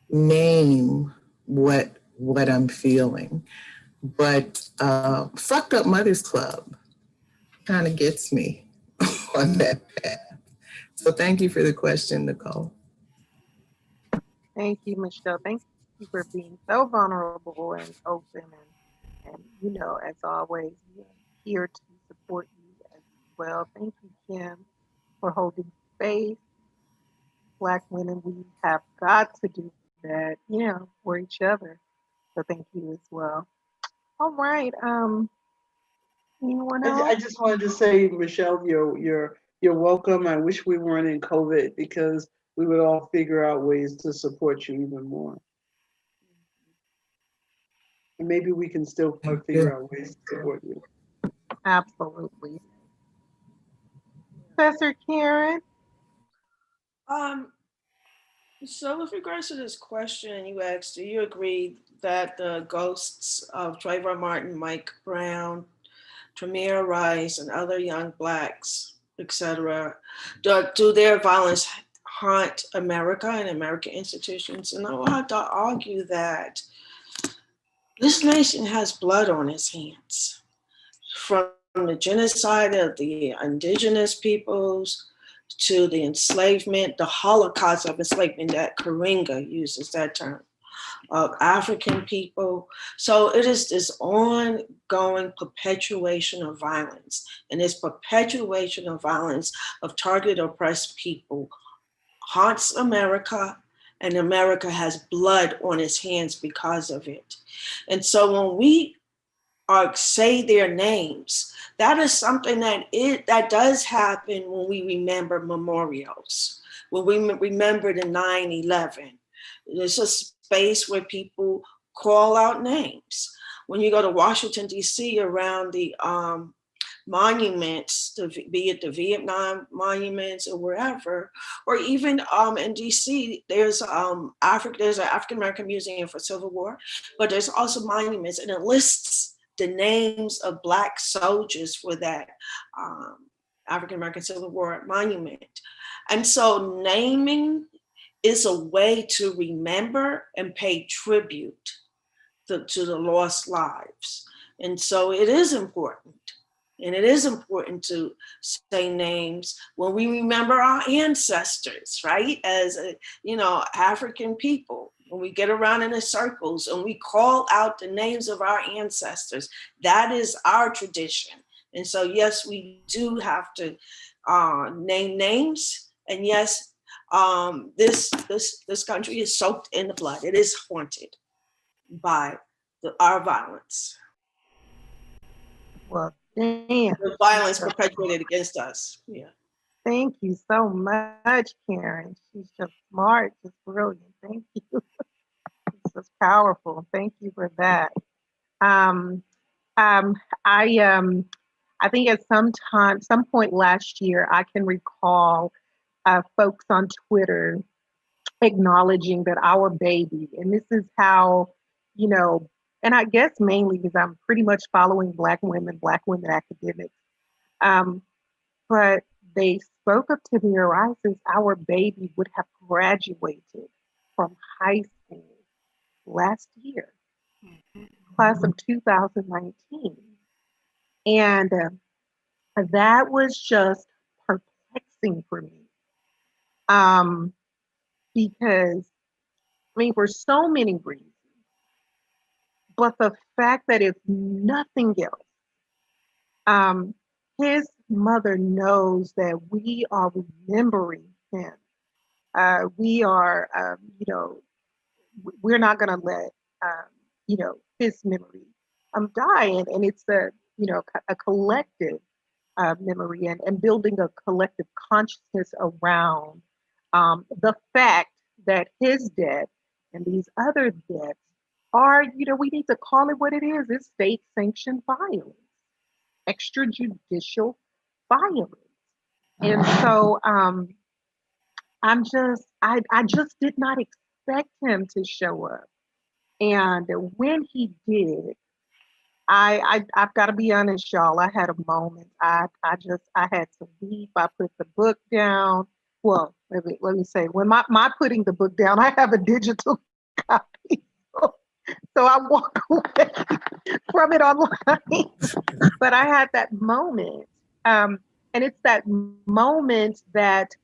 name what I'm feeling. But Fucked Up Mothers Club kind of gets me on that path. So thank you for the question, Nicole. Thank you, Michelle. Thank you for being so vulnerable and open, and you know, as always, we are here to support you as well. Thank you, Kim, for holding space. Black women, we have got to do that, you know, for each other. So thank you as well. All right. Anyone else? I just wanted to say, Michelle, you're welcome. I wish we weren't in COVID because we would all figure out ways to support you even more. And maybe we can still figure out ways to support you. Absolutely. Professor Karen? So with regards to this question you asked, do you agree that the ghosts of Trayvon Martin, Mike Brown, Tamir Rice, and other young Blacks, etc., do their violence haunt America and American institutions? And I will have to argue that this nation has blood on its hands. From the genocide of the indigenous peoples to the enslavement, the Holocaust of enslavement, that Karinga uses that term, of African people. So it is this ongoing perpetuation of violence, and this perpetuation of violence of targeted oppressed people haunts America, and America has blood on its hands because of it. And so when we say their names, that is something that does happen when we remember memorials, when we remember the 9/11. There's a space where people call out names. When you go to Washington, D.C., around the monuments, be it the Vietnam monuments or wherever, or even in D.C., there's an African-American Museum for Civil War, but there's also monuments, and it lists the names of Black soldiers for that African-American Civil War monument. And so naming is a way to remember and pay tribute to the lost lives. And so it is important. And it is important to say names when we remember our ancestors, right? As, African people. When we get around in the circles and we call out the names of our ancestors, that is our tradition. And so, yes, we do have to name names. And yes, this country is soaked in the blood. It is haunted by our violence. Well, damn. The violence perpetuated against us. Yeah. Thank you so much, Karen. She's just smart, just brilliant. Thank you. It's just powerful. Thank you for that. I think at some point last year, I can recall folks on Twitter acknowledging that our baby, and this is how, and I guess mainly because I'm pretty much following Black women academics, but they spoke of Tamir Rice as our baby would have graduated from high school last year, class of 2019. And that was just perplexing for me. Because, for so many reasons, but the fact that if nothing else, his mother knows that we are remembering him. We are, we're not going to let, his memory die. And it's a collective memory and building a collective consciousness around the fact that his death and these other deaths are, we need to call it what it is. It's state-sanctioned violence. extrajudicial violence. And so I just did not expect him to show up. And when he did, I've got to be honest, y'all. I had a moment. I had to weep. I put the book down. Well, let me say, when my putting the book down, I have a digital copy, so I walk away from it online. But I had that moment, and it's that moment that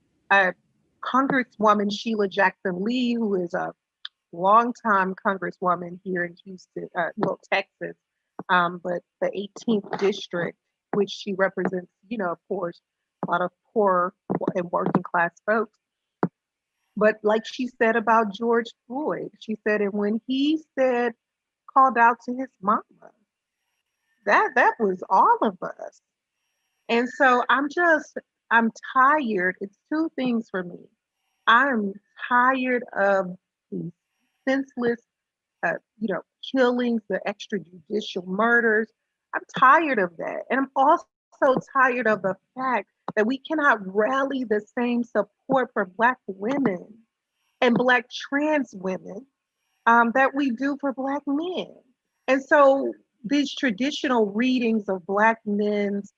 Congresswoman Sheila Jackson Lee, who is a longtime Congresswoman here in Houston, Texas, but the 18th district, which she represents, of course, a lot of poor and working class folks. But like she said about George Floyd, she said, and when he called out to his mama, that was all of us. And so I'm tired. It's two things for me. I'm tired of these senseless, killings, the extrajudicial murders. I'm tired of that. And I'm also tired of the fact that we cannot rally the same support for Black women and Black trans women that we do for Black men. And so these traditional readings of Black men's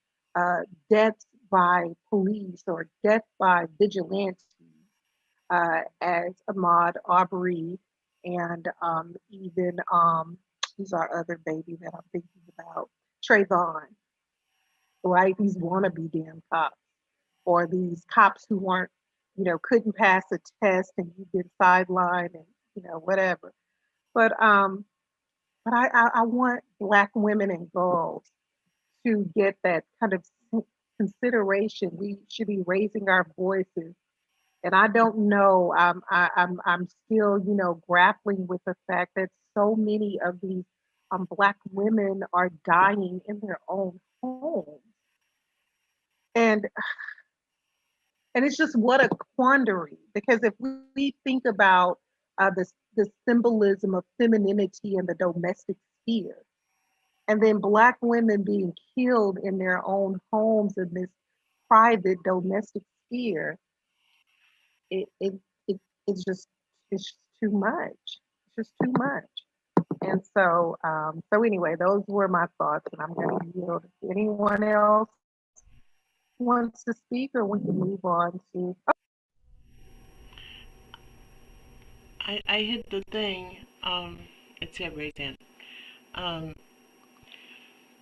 deaths by police or death by vigilantes, as Ahmaud Arbery and even who's our other baby that I'm thinking about, Trayvon, right? These wannabe damn cops, or these cops who weren't, couldn't pass a test and you've been sidelined and whatever. But I want Black women and girls to get that kind of consideration. We should be raising our voices. And I don't know. I'm still, grappling with the fact that so many of these Black women are dying in their own homes, and it's just what a quandary. Because if we think about the symbolism of femininity in the domestic sphere, and then Black women being killed in their own homes in this private domestic sphere, it's too much. It's just too much. And so anyway, those were my thoughts, and I'm going to yield. If anyone else wants to speak, or we can move on to. I hit the thing. It said raise hand.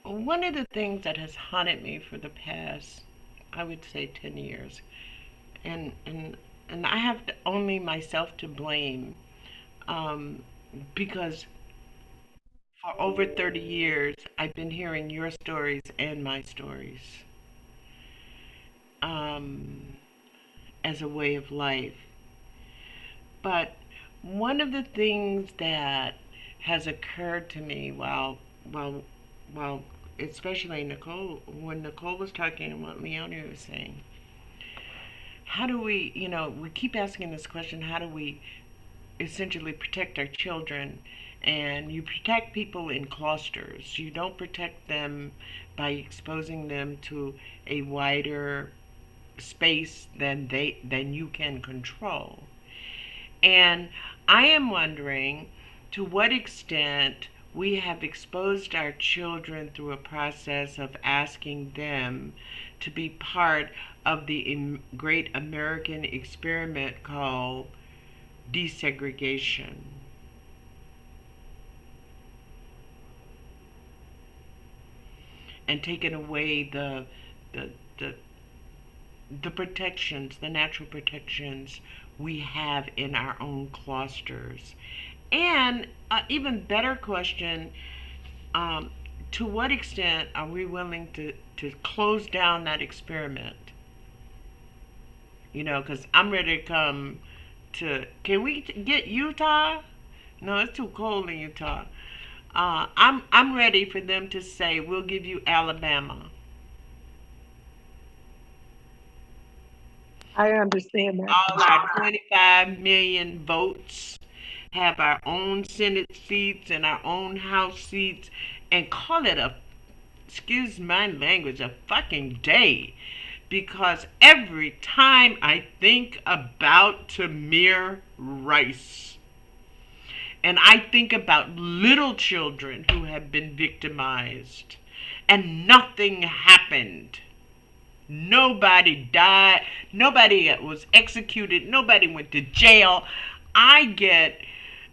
One of the things that has haunted me for the past, I would say, 10 years, and I have only myself to blame, because for over 30 years I've been hearing your stories and my stories, as a way of life. But one of the things that has occurred to me while especially Nicole, when Nicole was talking and what Leonie was saying, how do we, we keep asking this question, how do we essentially protect our children? And you protect people in clusters. You don't protect them by exposing them to a wider space than you can control. And I am wondering to what extent we have exposed our children through a process of asking them to be part of the great American experiment called desegregation. And taken away the protections, the natural protections we have in our own clusters. And an even better question, to what extent are we willing to close down that experiment? Because I'm ready to come to, can we get Utah? No, it's too cold in Utah. I'm ready for them to say, we'll give you Alabama. I understand that. All our 25 million votes, have our own Senate seats and our own House seats, and call it a excuse my language, a fucking day. Because every time I think about Tamir Rice, and I think about little children who have been victimized, and nothing happened. Nobody died. Nobody was executed. Nobody went to jail. I get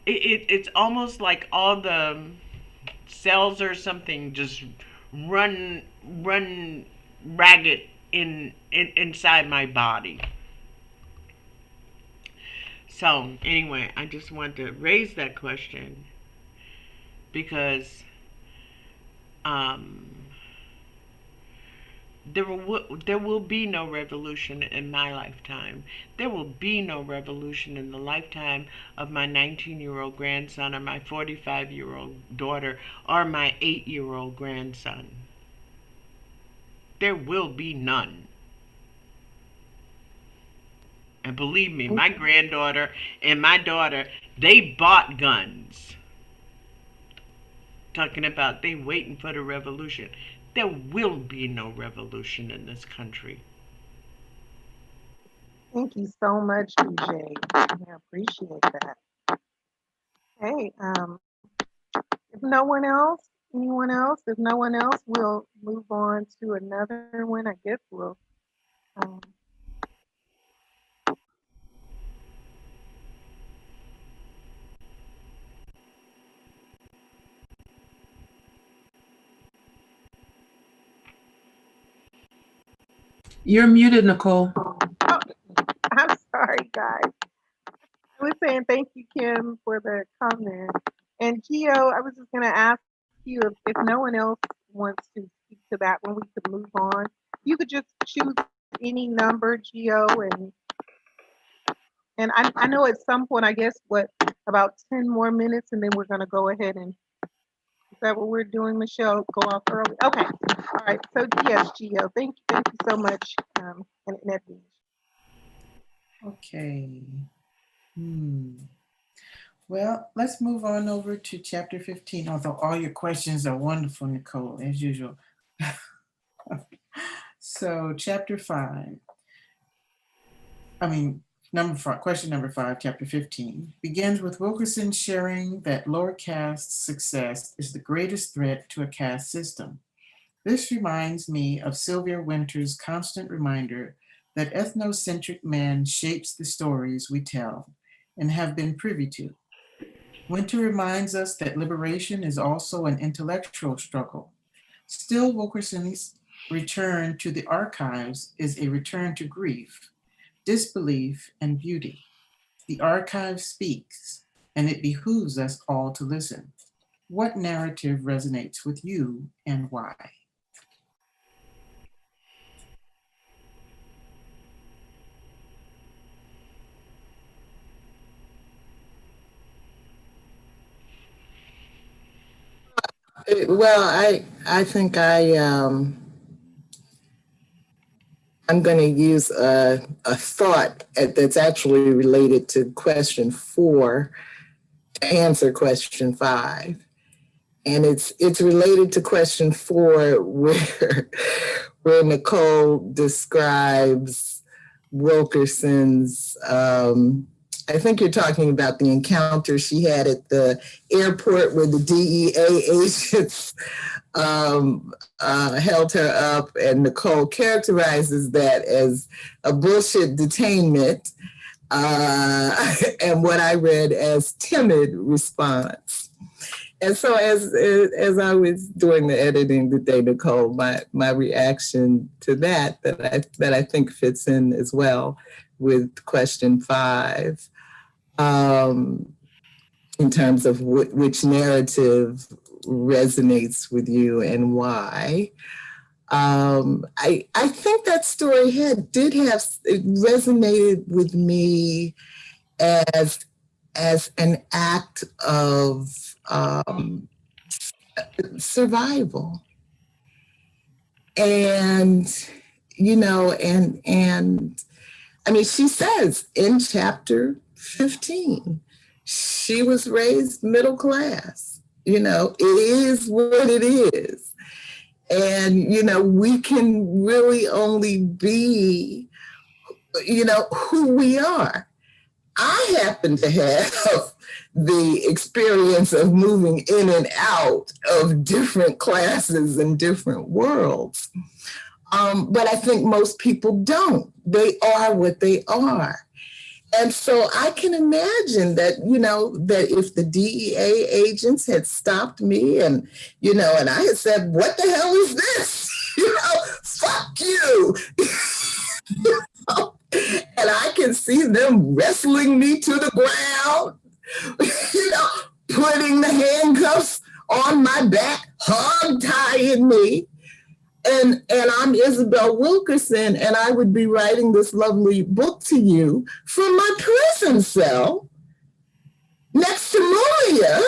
it's almost like all the cells or something just run ragged inside my body. So anyway, I just wanted to raise that question because there will be no revolution in my lifetime. There will be no revolution in the lifetime of my 19-year-old grandson or my 45-year-old daughter or my 8-year-old grandson. There will be none. And believe me, my granddaughter and my daughter, they bought guns. Talking about they waiting for the revolution. There will be no revolution in this country. Thank you so much, BJ. I appreciate that. Hey, if no one else, anyone else? If no one else, we'll move on to another one. I guess we'll. You're muted, Nicole. Oh, I'm sorry, guys. I was saying thank you, Kim, for the comment. And Gio, I was just going to ask you if no one else wants to speak to that one, we could move on. You could just choose any number, Gio, and I know at some point, I guess, about 10 more minutes, and then we're going to go ahead and, is that what we're doing, Michelle? Go off early? Okay. All right. So, yes, Gio, thank you so much in advance. Okay. Well, let's move on over to chapter 15, although all your questions are wonderful, Nicole, as usual. So chapter 5, question number 5, chapter 15, begins with Wilkerson sharing that lower caste success is the greatest threat to a caste system. This reminds me of Sylvia Wynter's constant reminder that ethnocentric man shapes the stories we tell and have been privy to. Wynter reminds us that liberation is also an intellectual struggle. Still, Wilkerson's return to the archives is a return to grief, disbelief, and beauty. The archive speaks, and it behooves us all to listen. What narrative resonates with you and why? Well, I think I'm going to use a thought that's actually related to question 4 to answer question 5. And it's related to question 4 where Nicole describes Wilkerson's, I think you're talking about the encounter she had at the airport where the DEA agents held her up, and Nicole characterizes that as a bullshit detainment, and what I read as timid response. And so as I was doing the editing today, Nicole, my reaction to that I think fits in as well with question 5, in terms of which narrative resonates with you and why. I think that story it resonated with me as an act of survival. And, and I mean, she says in chapter 15, she was raised middle class. It is what it is. And, we can really only be, who we are. I happen to have the experience of moving in and out of different classes and different worlds. But I think most people don't. They are what they are. And so I can imagine that, that if the DEA agents had stopped me and I had said, what the hell is this? Fuck you. And I can see them wrestling me to the ground, putting the handcuffs on my back, hog tying me. And I'm Isabel Wilkerson, and I would be writing this lovely book to you from my prison cell next to Maria,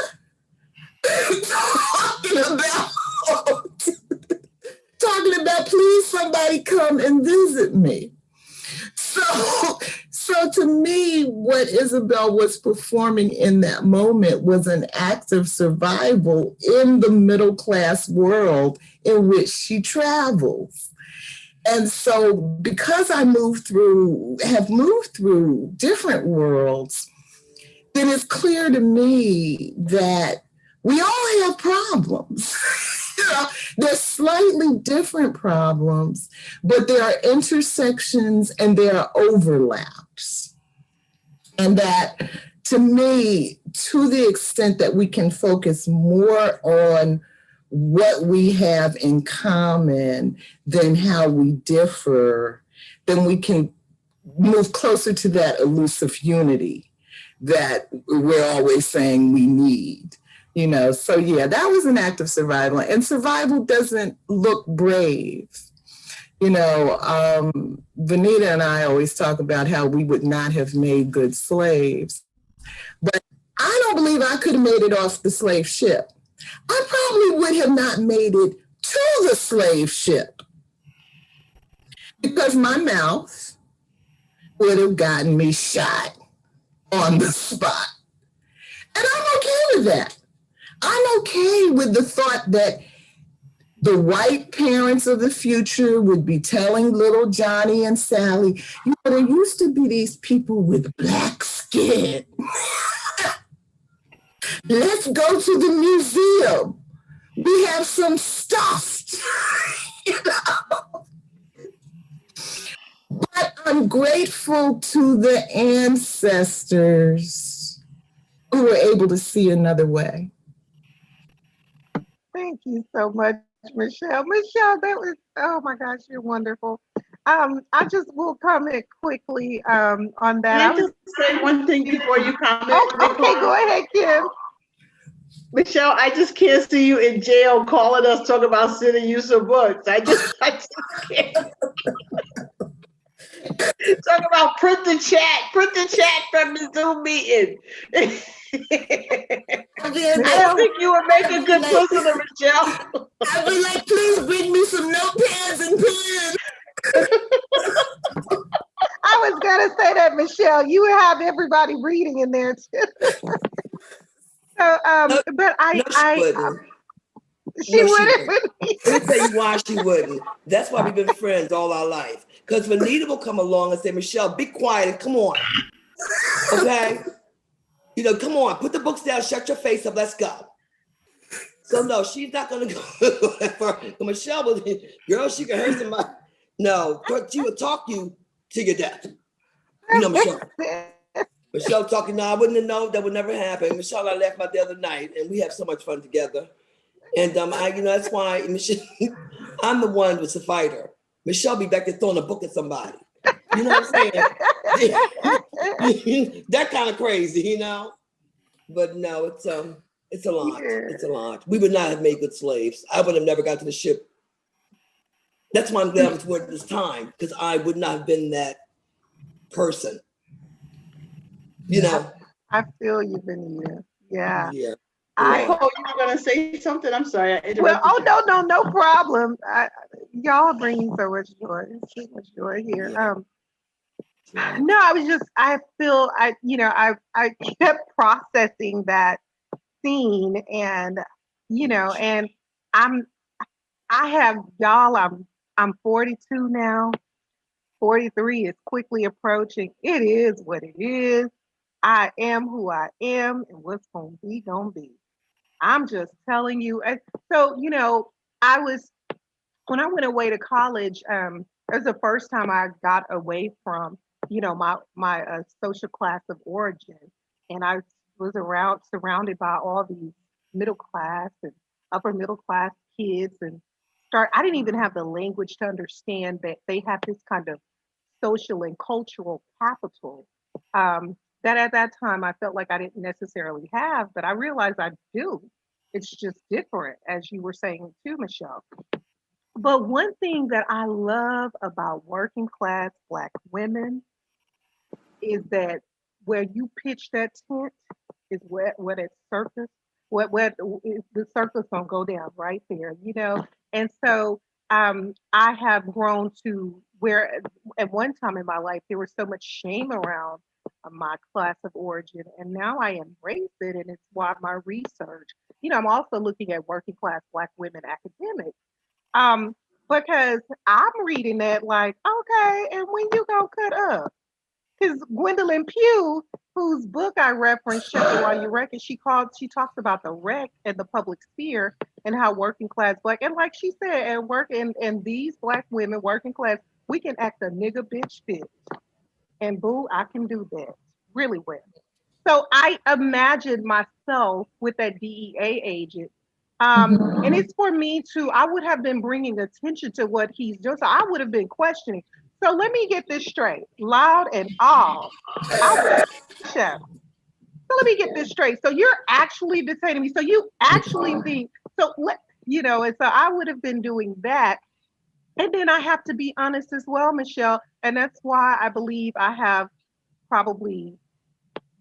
talking about, please somebody come and visit me. So to me, what Isabel was performing in that moment was an act of survival in the middle class world in which she travels. And so because I have moved through different worlds, then it's clear to me that we all have problems. They're slightly different problems, but there are intersections and there are overlaps. And that, to me, to the extent that we can focus more on what we have in common than how we differ, then we can move closer to that elusive unity that we're always saying we need. So yeah, that was an act of survival, and survival doesn't look brave. Venita and I always talk about how we would not have made good slaves, but I don't believe I could have made it off the slave ship. I probably would have not made it to the slave ship because my mouth would have gotten me shot on the spot. And I'm okay with that. I'm okay with the thought that the white parents of the future would be telling little Johnny and Sally, there used to be these people with black skin. Let's go to the museum. We have some stuff. But I'm grateful to the ancestors who were able to see another way. Thank you so much, Michelle. Michelle, that was, oh my gosh, you're wonderful. I just will comment quickly on that. Can I just say one thing before you comment? Oh, okay, go ahead, Kim. Michelle, I just can't see you in jail calling us talking about city use of books. I just can't. Talk about print the chat from the Zoom meeting. I don't think you would make a good listener, Michelle. I would like, please bring me some notepads and pens. I was gonna say that, Michelle, you would have everybody reading in there too. So, but she wouldn't. Let me tell you why she wouldn't. That's why we've been friends all our life. Because Venita will come along and say, Michelle, be quiet and come on. Okay? Come on, put the books down, shut your face up, let's go. So no, she's not gonna go. Michelle was, girl, she can hurt somebody. No, she would talk you to your death. Michelle. Michelle talking, no, I wouldn't have known, that would never happen. Michelle and I left out the other night and we have so much fun together. And that's why Michelle, I'm the one that's a fighter. Michelle be back there throwing a book at somebody. You know what I'm saying? That kind of crazy, But no, it's a lot. Yeah. It's a lot. We would not have made good slaves. I would have never got to the ship. That's why I'm glad it's worth this time, because I would not have been that person. I feel you, Venita. Yeah. Yeah. Nicole, you were gonna say something? I'm sorry. Well, no problem. Y'all are bringing so much joy. So much joy here. No, I feel I kept processing that scene, and and I have y'all. I'm 42 now. 43 is quickly approaching. It is what it is. I am who I am, and what's gonna be gonna be. I'm just telling you. And so, I was when I went away to college. It was the first time I got away from, my social class of origin, and I was around surrounded by all these middle class and upper middle class kids, and start. I didn't even have the language to understand that they have this kind of social and cultural capital. That at that time I felt like I didn't necessarily have, but I realized I do. It's just different, as you were saying too, Michelle. But one thing that I love about working class Black women is that where you pitch that tent is where that circus, where the circus gonna go down right there. And so I have grown to where at one time in my life there was so much shame around my class of origin, and now I embrace it, and it's why my research. I'm also looking at working class Black women academics, um, because I'm reading that like, okay, and when you gonna cut up? Because Gwendolyn Pugh, whose book I referenced, Check It While You Wreck It, she talks about the wreck and the public sphere and how working class Black, and like she said, and these Black women, working class, we can act a nigga bitch fit. And boo, I can do that really well. So I imagine myself with that DEA agent. And it's for me to, I would have been bringing attention to what he's doing. So I would have been questioning. So let me get this straight, loud and all. I was chef. So let me get this straight. So you're actually detaining me. So you actually think, and so I would have been doing that. And then I have to be honest as well, Michelle. And that's why I believe I have probably,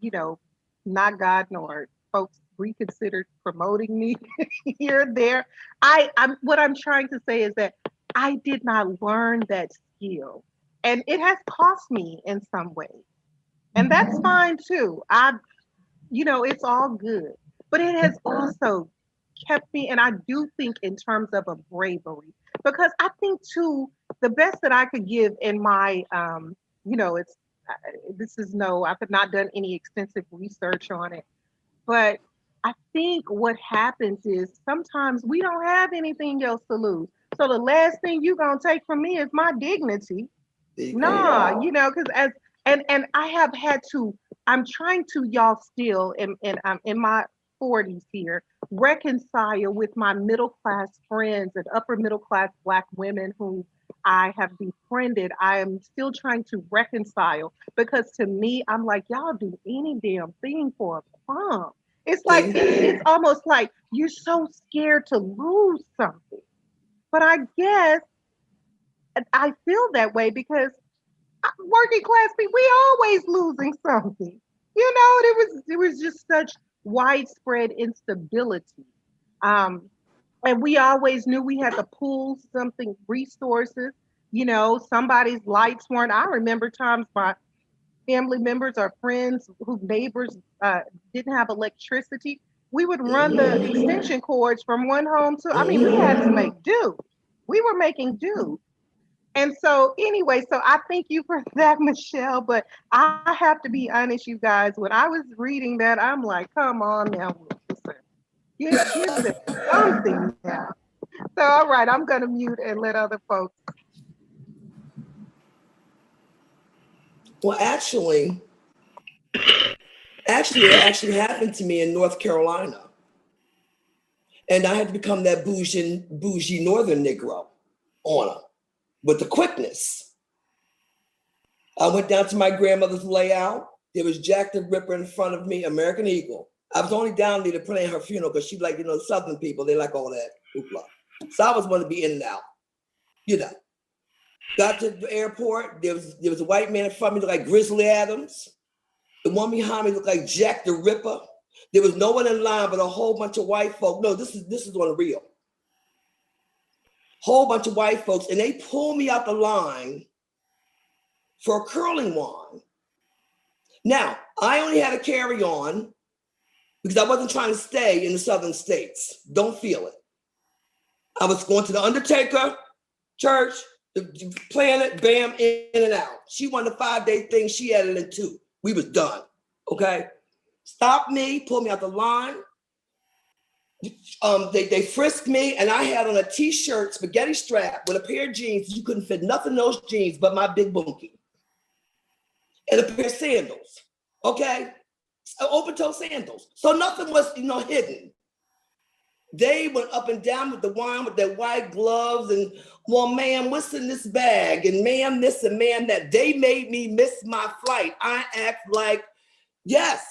you know, not God nor folks reconsidered promoting me here and there. I'm what I'm trying to say is that I did not learn that skill. And it has cost me in some ways. And that's fine too. It's all good. But it has also kept me, and I do think in terms of a bravery, because I think too, the best that I could give in my, it's this is no, I've not done any extensive research on it, but I think what happens is sometimes we don't have anything else to lose. So the last thing you're gonna take from me is my dignity. Nah, because and I have had to. I'm trying to, y'all, still, and I'm in my 40s here, reconcile with my middle class friends and upper middle class Black women who I have befriended. I am still trying to reconcile because to me, I'm like, y'all do any damn thing for a crumb. It's like it's almost like you're so scared to lose something. But I guess I feel that way because working class people, we always losing something. It was just such widespread instability. And we always knew we had to pull something, resources. Somebody's lights weren't. I remember times my family members or friends whose neighbors didn't have electricity. We would run the extension cords from one home to, we had to make do. We were making do. And so, anyway, so I thank you for that, Michelle. But I have to be honest, you guys. When I was reading that, I'm like, come on now, Wilkerson. Give them something now. So, all right, I'm going to mute and let other folks. Well, actually, it happened to me in North Carolina. And I had to become that bougie Northern Negro on her with the quickness. I went down to my grandmother's layout. There was Jack the Ripper in front of me, American Eagle. I was only down there to plan her funeral because she like, Southern people, they like all that hoopla. So I was going to be in and out, Got to the airport, there was a white man in front of me, looked like Grizzly Adams. The one behind me looked like Jack the Ripper. There was no one in line but a whole bunch of white folk. No, this is on the real. Whole bunch of white folks, and they pulled me out the line for a curling wand. Now, I only had a carry-on because I wasn't trying to stay in the southern states. Don't feel it. I was going to the Undertaker church, the Planet, bam, in and out. She wanted a 5-day thing. She added in 2. We was done. Okay. Stopped me, pulled me out the line. They frisked me, and I had on a t-shirt, spaghetti strap, with a pair of jeans. You couldn't fit nothing in those jeans but my big bunkie. And a pair of sandals. Okay. Open-toe sandals. So nothing was, hidden. They went up and down with the wine with their white gloves and, well, ma'am, what's in this bag? And ma'am, this and ma'am, that. They made me miss my flight. I act like, yes,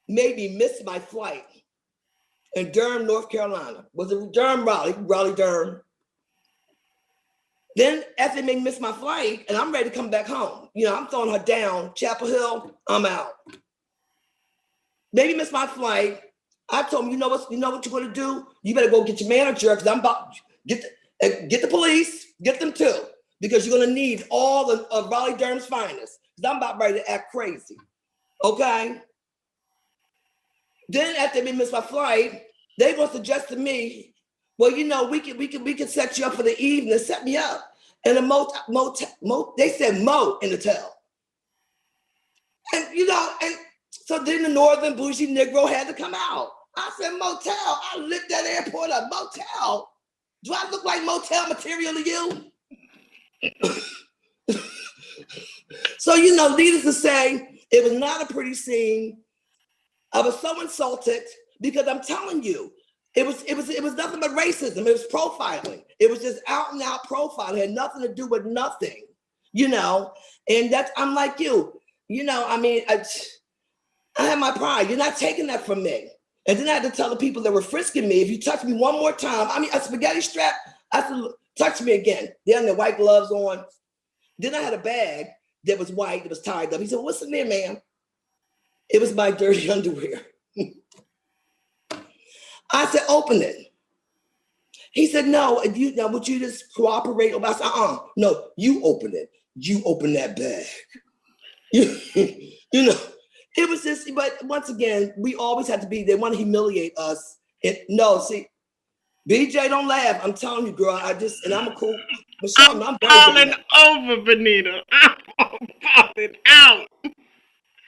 made me miss my flight. In Durham, North Carolina. Was it Durham, Raleigh, Durham? Then after they made me miss my flight, and I'm ready to come back home. I'm throwing her down, Chapel Hill, I'm out. Maybe miss my flight. I told him, you know what you're gonna do? You better go get your manager, because I'm about get the police, get them too, because you're gonna need all of Raleigh Durham's finest, because I'm about ready to act crazy. Okay. Then after they miss my flight, they gonna suggest to me, well, we can set you up for the evening, set me up. And they said Mo in the hotel. And and so then the Northern bougie Negro had to come out. I said, motel. I lit that airport up, motel. Do I look like motel material to you? So, needless to say, it was not a pretty scene. I was so insulted because I'm telling you, it was nothing but racism. It was profiling. It was just out and out profiling. It had nothing to do with nothing, and I'm like you, I have my pride. You're not taking that from me. And then I had to tell the people that were frisking me, if you touch me one more time, a spaghetti strap, I said, touch me again. They had their white gloves on. Then I had a bag that was white, that was tied up. He said, what's in there, ma'am? It was my dirty underwear. I said, open it. He said, no, would you just cooperate? I said, no, you open it. You open that bag. It was just, but once again, we always have to be, they want to humiliate us. BJ, don't laugh. I'm telling you, girl, and I'm a cool, Michelle, I'm falling over, Venita. I'm falling out.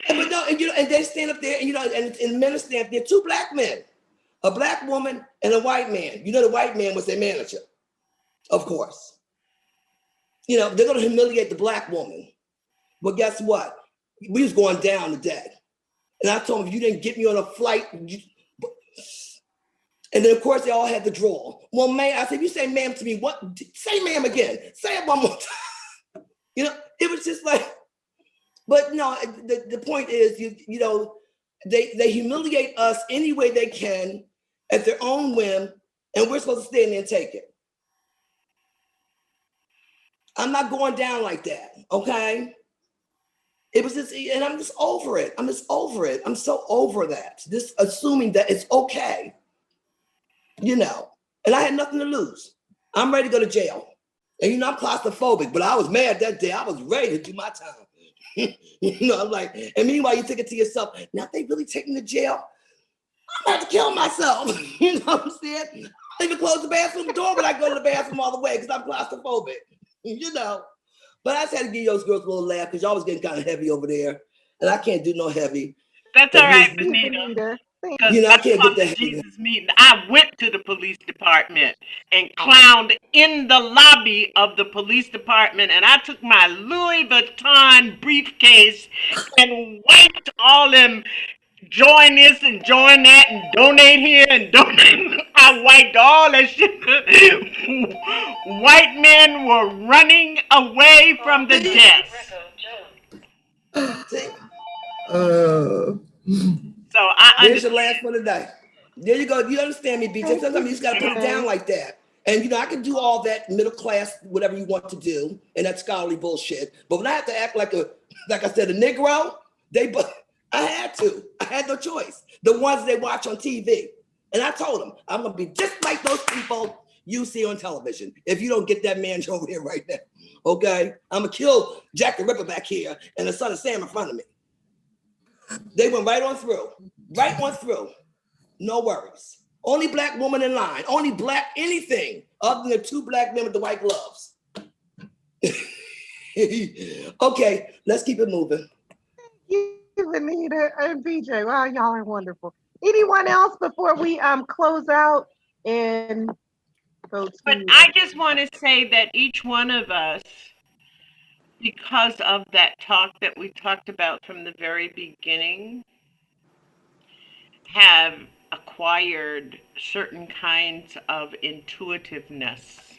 And they stand up there, and men stand up there, 2 black men, a black woman and a white man. The white man was their manager, of course. They're going to humiliate the black woman. But guess what? We was going down today. And I told them, if you didn't get me on a flight, and then of course they all had to draw. Well, ma'am, I said, if you say ma'am to me, what? Say ma'am again. Say it one more time. It was just like, but no, the point is, they humiliate us any way they can at their own whim, and we're supposed to stand there and take it. I'm not going down like that, okay? It was just, and I'm just over it. I'm so over that. Just assuming that it's okay, and I had nothing to lose. I'm ready to go to jail. And I'm claustrophobic, but I was mad that day. I was ready to do my time. I'm like, and meanwhile, you think it to yourself, now if they really take me to jail, I'm about to kill myself. You know what I'm saying? I don't even close the bathroom door when I go to the bathroom all the way because I'm claustrophobic, But I just had to give those girls a little laugh because y'all was getting kind of heavy over there. And I can't do no heavy. That's all right, Venita. I can't get that. Jesus meeting. I went to the police department and clowned in the lobby of the police department, and I took my Louis Vuitton briefcase and wiped all them join this and join that and donate here and donate. I wiped all that shit. White men were running away from the desk. So I There's your last for the day. There you go. You understand me, BJ? Sometimes you just got to put it down like that. And, I can do all that middle class, whatever you want to do, and that scholarly bullshit. But when I have to act like I said, a Negro, I had to. I had no choice. The ones they watch on TV. And I told them, I'm going to be just like those people you see on television if you don't get that man over here right now. Okay? I'm going to kill Jack the Ripper back here and the Son of Sam in front of me. They went right on through. Right on through. No worries. Only black woman in line. Only black anything other than the two black men with the white gloves. Okay, let's keep it moving. You, Venita and BJ. Wow, y'all are wonderful. Anyone else before we close out and go to? But I just want to say that each one of us, because of that talk that we talked about from the very beginning, have acquired certain kinds of intuitiveness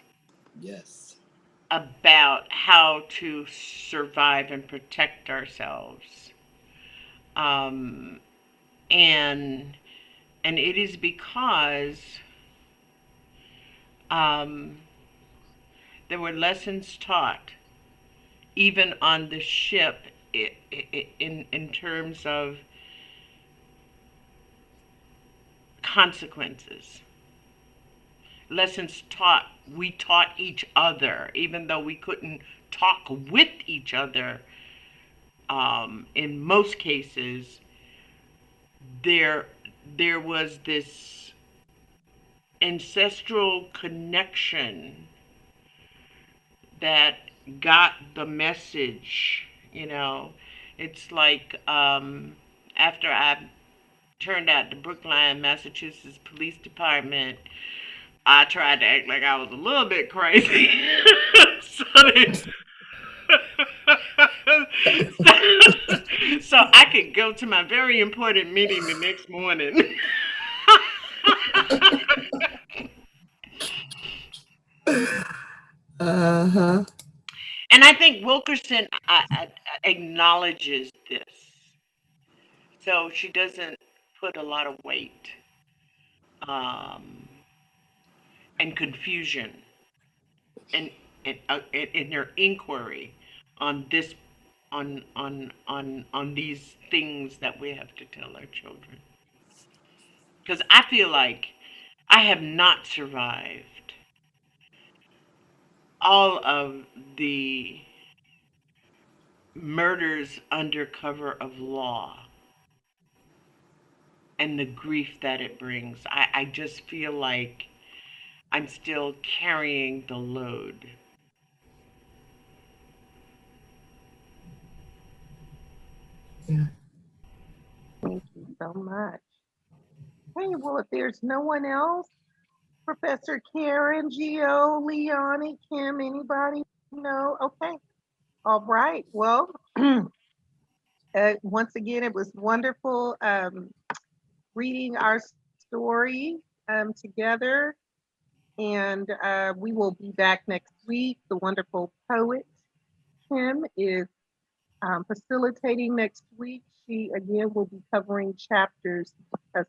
Yes. about how to survive and protect ourselves. Um, and it is because there were lessons taught even on the ship in terms of consequences. Lessons taught, we taught each other, even though we couldn't talk with each other. In most cases, there was this ancestral connection that got the message. It's like after I turned out the Brookline, Massachusetts Police Department, I tried to act like I was a little bit crazy. so, so I could go to my very important meeting the next morning. Uh-huh. And I think Wilkerson acknowledges this. So she doesn't put a lot of weight and confusion in her inquiry on this on these things that we have to tell our children. Because I feel like I have not survived all of the murders under cover of law and the grief that it brings. I just feel like I'm still carrying the load. Yeah. Thank you so much. Hey, well, if there's no one else, Professor Karen, Gio, Leonie, Kim, anybody? No? Okay. All right. Well, once again, it was wonderful reading our story together. And we will be back next week. The wonderful poet, Kim, is facilitating next week. She, again, will be covering chapters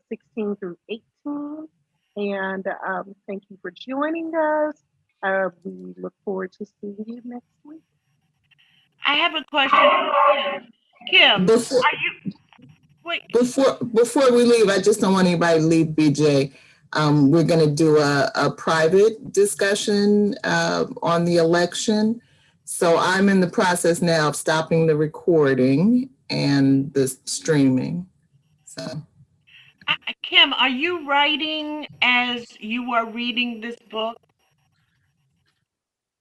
16 through 18. And thank you for joining us. We look forward to seeing you next week. I have a question. Kim, Before, are you wait? before we leave, I just don't want anybody to leave, BJ. We're going to do a private discussion on the election. So I'm in the process now of stopping the recording and the streaming. So, Kim, are you writing as you are reading this book?